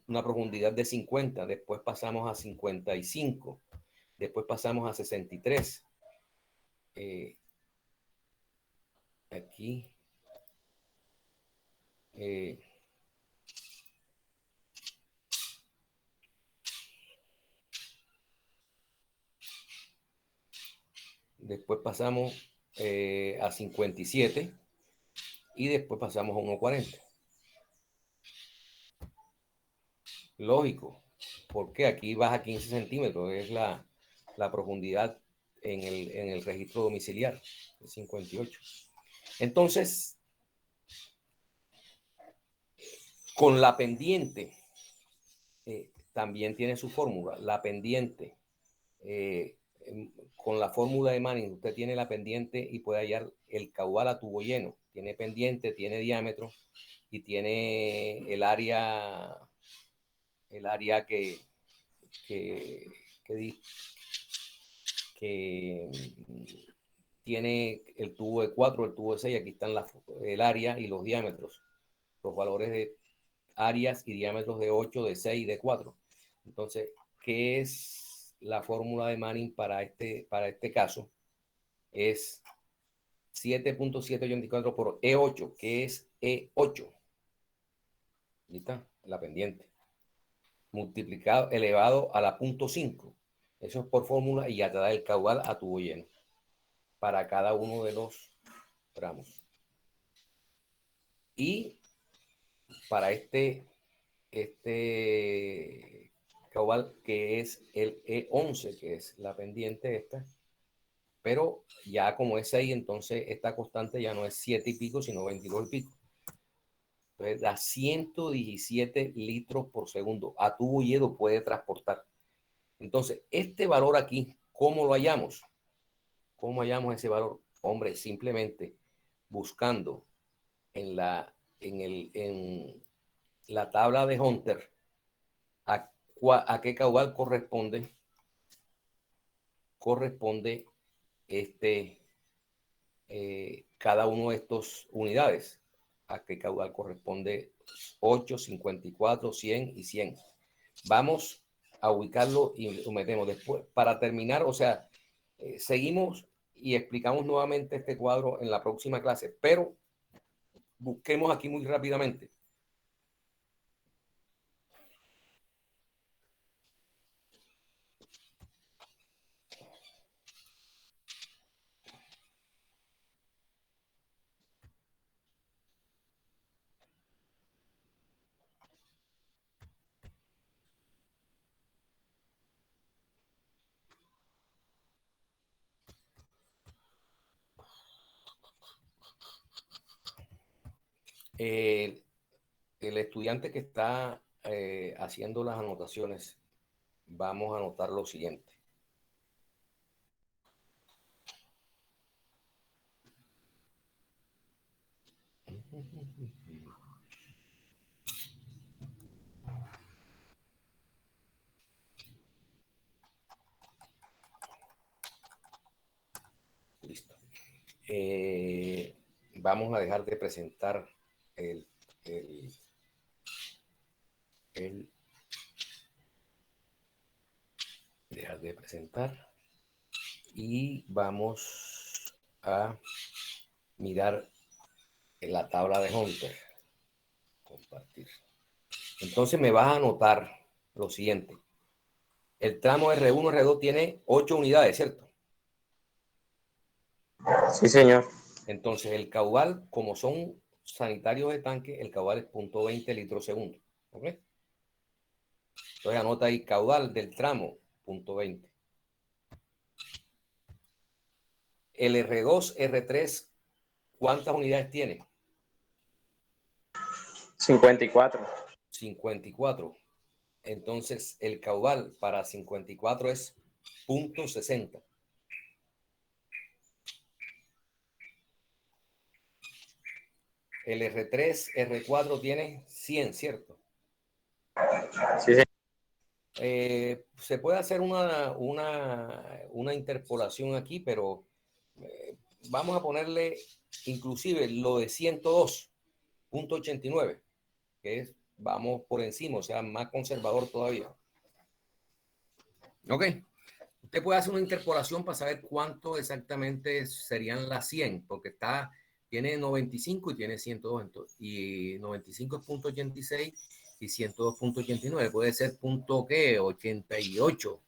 A: una profundidad de 50, después pasamos a 55, después pasamos a 63. Aquí. Después pasamos a 57 y después pasamos a 1.40. Lógico, porque aquí baja 15 centímetros, es la profundidad en el registro domiciliar, de 58. Entonces, con la pendiente, también tiene su fórmula. La pendiente, con la fórmula de Manning, usted tiene la pendiente y puede hallar el caudal a tubo lleno. Tiene pendiente, tiene diámetro y tiene el área que tiene el tubo de 4, el tubo de 6. Aquí están el área y los diámetros, los valores de áreas y diámetros de 8, de 6 y de 4. Entonces, ¿qué es la fórmula de Manning para este caso? Es 7.784 por E8, que es E8. Ahí está, la pendiente. Multiplicado, elevado a la 0.5. Eso es por fórmula y ya te da el caudal a tubo lleno para cada uno de los tramos. Y para este caudal, que es el E11, que es la pendiente esta, pero ya como es 6, entonces esta constante ya no es 7 y pico, sino 22 y pico. Entonces da 117 litros por segundo. A tubo lleno puede transportar. Entonces, este valor aquí, ¿cómo lo hallamos? ¿Cómo hallamos ese valor? Hombre, simplemente buscando en la tabla de Hunter a qué caudal corresponde cada uno de estos unidades. A qué caudal corresponde 8, 54, 100 y 100. Vamos a ubicarlo y lo metemos después. Para terminar, o sea, seguimos y explicamos nuevamente este cuadro en la próxima clase, pero busquemos aquí muy rápidamente. El estudiante que está haciendo las anotaciones, vamos a anotar lo siguiente. Listo. Vamos a dejar de presentar dejar de presentar y vamos a mirar en la tabla de Hunter. Compartir. Entonces me vas a anotar lo siguiente. El tramo R1, R2 tiene 8 unidades, ¿cierto?
B: Sí, señor.
A: Entonces el caudal, como son sanitarios de tanque, el caudal es 0.20 litros segundo. ¿Ok? Entonces anota ahí caudal del tramo, 0.20. El R2, R3, ¿cuántas unidades tiene?
B: 54.
A: 54. Entonces, el caudal para 54 es 0.60. El R3, R4 tiene 100, ¿cierto?
B: Sí, sí.
A: Se puede hacer una interpolación aquí, pero vamos a ponerle inclusive lo de 102.89, que es, vamos por encima, o sea, más conservador todavía. Ok. Usted puede hacer una interpolación para saber cuánto exactamente serían las 100, porque tiene 95 y tiene 102. Y 95 es 0.86 y 102.89. Puede ser punto ¿qué? 88.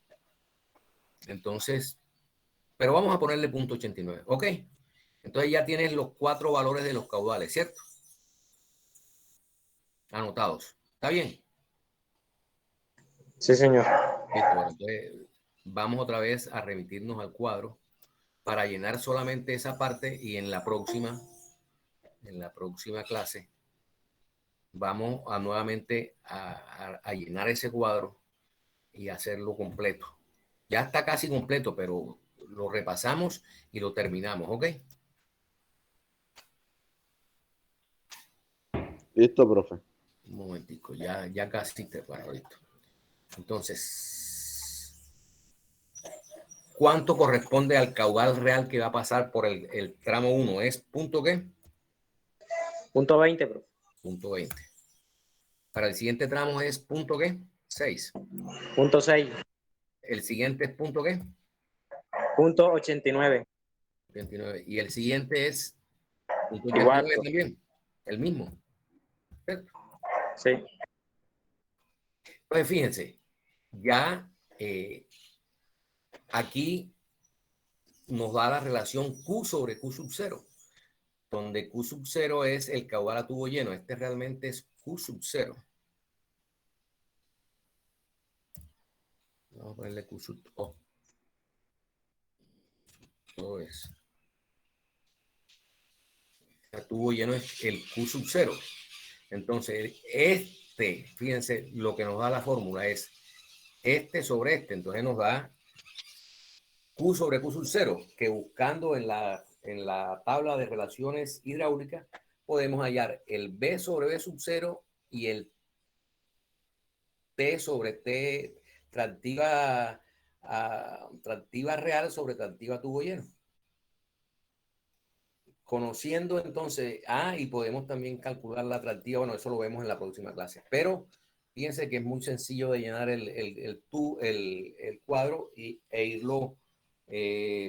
A: Entonces, pero vamos a ponerle 0.89. Ok. Entonces ya tienes los 4 valores de los caudales, ¿cierto? Anotados. ¿Está bien?
B: Sí, señor.
A: Listo. Bueno, entonces vamos otra vez a remitirnos al cuadro para llenar solamente esa parte y en la próxima clase vamos a nuevamente a llenar ese cuadro y hacerlo completo. Ya está casi completo, pero lo repasamos y lo terminamos, ¿ok?
F: Listo, profe.
A: Un momentico, ya casi te paro, listo. Entonces, ¿cuánto corresponde al caudal real que va a pasar por el tramo 1? ¿Es punto qué?
B: Punto 20, profe.
A: Punto 20. Para el siguiente tramo es punto qué? 6.
B: Punto 6.
A: El siguiente es punto qué?
B: Punto 89.
A: 29. Y el siguiente es punto
B: Igual,
A: 89
B: profe.
A: también. El mismo. ¿Cierto?
B: Sí.
A: Pues fíjense, ya aquí nos da la relación Q sobre Q sub 0, donde Q sub 0 es el caudal a tubo lleno. Este realmente es Q sub 0. Vamos a ponerle Q sub O. Todo es. El tubo lleno es el Q sub 0. Entonces, fíjense, lo que nos da la fórmula es este sobre este. Entonces nos da Q sobre Q sub 0, que buscando en la tabla de relaciones hidráulicas podemos hallar el B sobre B sub 0 y el T sobre T tractiva real sobre tractiva tubo lleno. Conociendo entonces, y podemos también calcular la tractiva, bueno, eso lo vemos en la próxima clase, pero fíjense que es muy sencillo de llenar el cuadro e irlo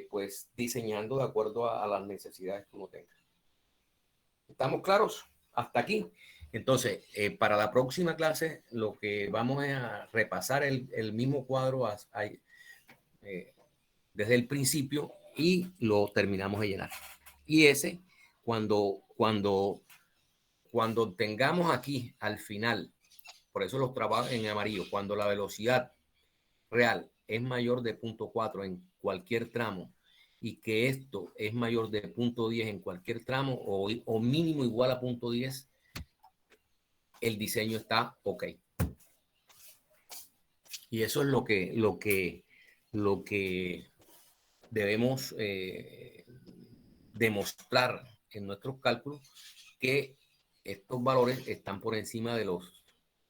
A: pues diseñando de acuerdo a las necesidades que uno tenga. ¿Estamos claros? Hasta aquí. Entonces, para la próxima clase, lo que vamos es a repasar el mismo cuadro desde el principio y lo terminamos de llenar. Y ese, cuando tengamos aquí al final, por eso los trabajo en amarillo, cuando la velocidad real es mayor de 0.4 en cualquier tramo y que esto es mayor de 0.10 en cualquier tramo o mínimo igual a 0.10, el diseño está ok. Y eso es lo que debemos demostrar en nuestros cálculos, que estos valores están por encima de los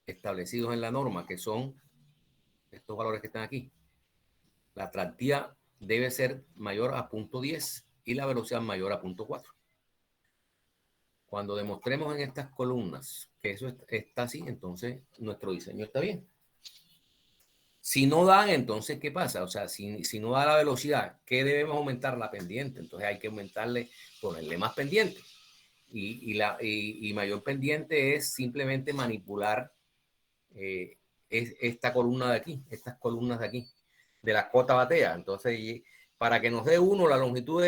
A: establecidos en la norma, que son estos valores que están aquí. La tractiva debe ser mayor a 0.10 y la velocidad mayor a 0.4. Cuando demostremos en estas columnas que eso está así, entonces nuestro diseño está bien. Si no da, entonces, ¿qué pasa? O sea, si no da la velocidad, ¿qué debemos aumentar? La pendiente. Entonces hay que ponerle más pendiente. Y mayor pendiente es simplemente manipular esta columna de aquí, estas columnas de aquí, de la cota batea. Entonces, para que nos dé 1, la longitud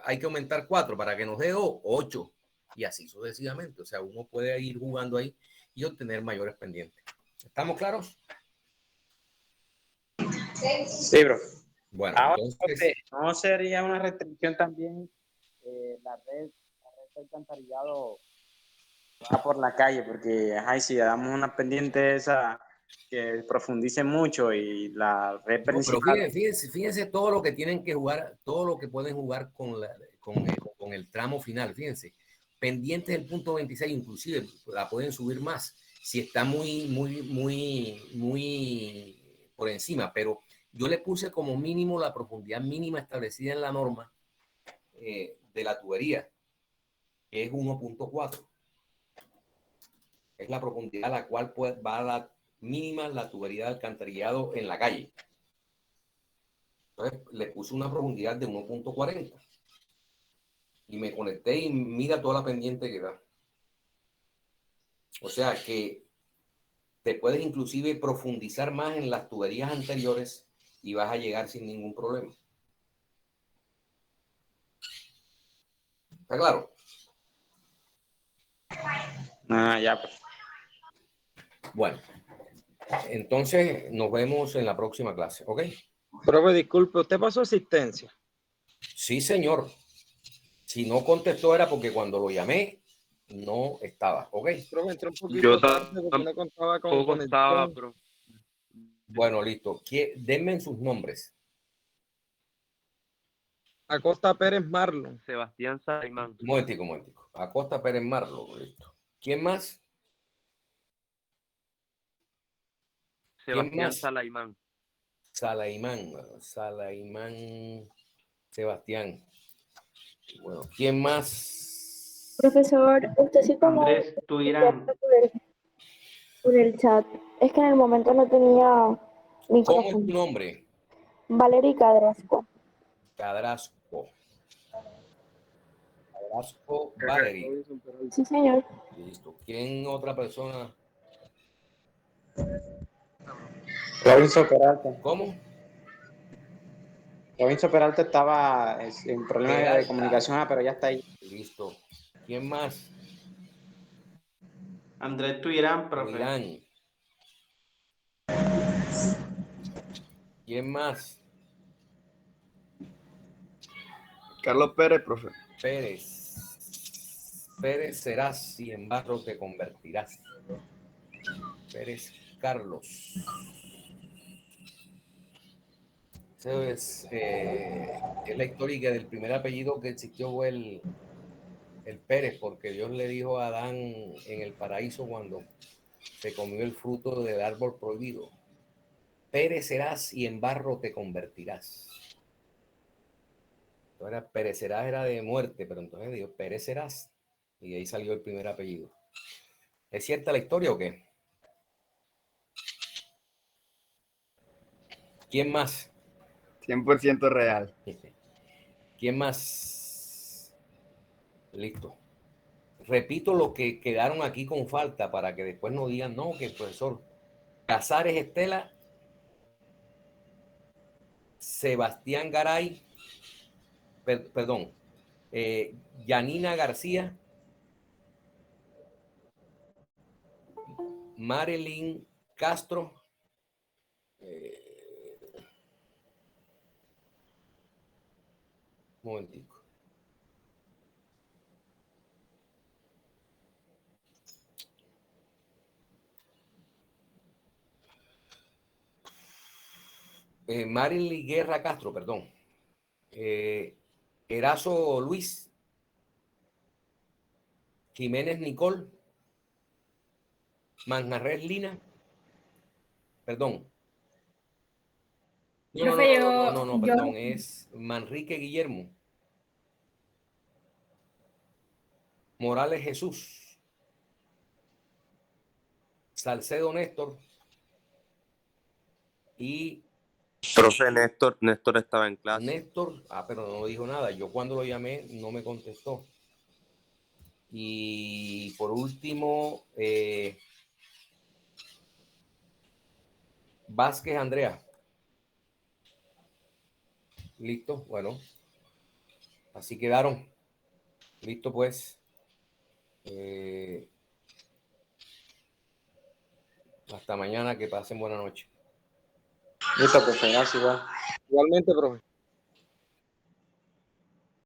A: hay que aumentar 4, para que nos dé 2, 8, y así sucesivamente. O sea, uno puede ir jugando ahí y obtener mayores pendientes. ¿Estamos claros?
B: Sí, bro.
A: Bueno,
B: Ahora,
A: entonces,
B: ¿no sería una restricción también la red de alcantarillado va por la calle? Porque ay, si le damos una pendiente esa que profundice mucho y la red
A: no, pero
B: principal.
A: fíjense todo lo que tienen que jugar, todo lo que pueden jugar con el tramo final, fíjense. Pendientes del punto 26, inclusive la pueden subir más si está muy por encima, pero yo le puse como mínimo la profundidad mínima establecida en la norma de la tubería, que es 1.4. Es la profundidad a la cual va a la mínima la tubería de alcantarillado en la calle. Entonces le puse una profundidad de 1.40 y me conecté y mira toda la pendiente que da. O sea que te puedes inclusive profundizar más en las tuberías anteriores y vas a llegar sin ningún problema. ¿Está claro?
B: Ah, ya, pues.
A: Bueno, entonces nos vemos en la próxima clase, ¿ok?
G: Profe, disculpe, ¿usted pasó asistencia?
A: Sí, señor. Si no contestó era porque cuando lo llamé no estaba, ¿ok?
G: Profe, entró un
E: Yo
G: poquito tarde porque no contaba con
E: tampoco estaba,
G: conexión.
E: pero
A: Bueno, listo. Denme sus nombres.
G: Acosta Pérez Marlon.
E: Sebastián Saimán.
A: Un momentico. Acosta Pérez Marlo, listo. ¿Quién más? ¿Quién
E: Sebastián
A: más?
E: Salaimán.
A: Salaimán, Sebastián. Bueno, ¿quién más?
H: Profesor, usted sí como
B: Andrés Tuirán.
H: por el chat. Es que en el momento no tenía
A: ¿Cómo es
H: micrófono.
A: tu nombre?
H: Valery Cadrasco.
A: Cadrasco. Cadrasco Valery.
H: Sí, señor.
A: Listo. ¿Quién otra persona?
B: Robinson Peralta.
A: ¿Cómo?
B: Robinson Peralta estaba en problemas de
A: Peralta.
B: comunicación, pero ya está ahí.
A: Listo. ¿Quién más?
B: Andrés Tuirán, profe.
A: Irán. ¿Quién más?
G: Carlos Pérez, profe.
A: Pérez serás y en barro te convertirás. Pérez Carlos. Esa es la histórica del primer apellido que existió fue el Pérez, porque Dios le dijo a Adán en el paraíso cuando se comió el fruto del árbol prohibido: Pérez serás y en barro te convertirás. Entonces perecerás era de muerte, pero entonces Dios perecerás. Y de ahí salió el primer apellido. ¿Es cierta la historia o qué? ¿Quién más?
G: 100% real.
A: ¿Quién más? Listo. Repito lo que quedaron aquí con falta para que después no digan, no, que el profesor Casares Estela, Sebastián Garay, perdón, Yanina García, Marilyn Castro, un momentico. Marilyn Guerra Castro, perdón. Erazo Luis, Jiménez Nicole, Manjarres Lina, perdón. No, perdón, es Manrique Guillermo, Morales Jesús, Salcedo Néstor y
E: Profe, Néstor estaba en clase.
A: Néstor, pero no dijo nada. Yo cuando lo llamé no me contestó. Y por último, Vázquez Andrea. Listo, bueno. Así quedaron. Listo, pues. Hasta mañana, que pasen buena noche.
B: Listo, profe, gracias, igual.
G: Igualmente, profe.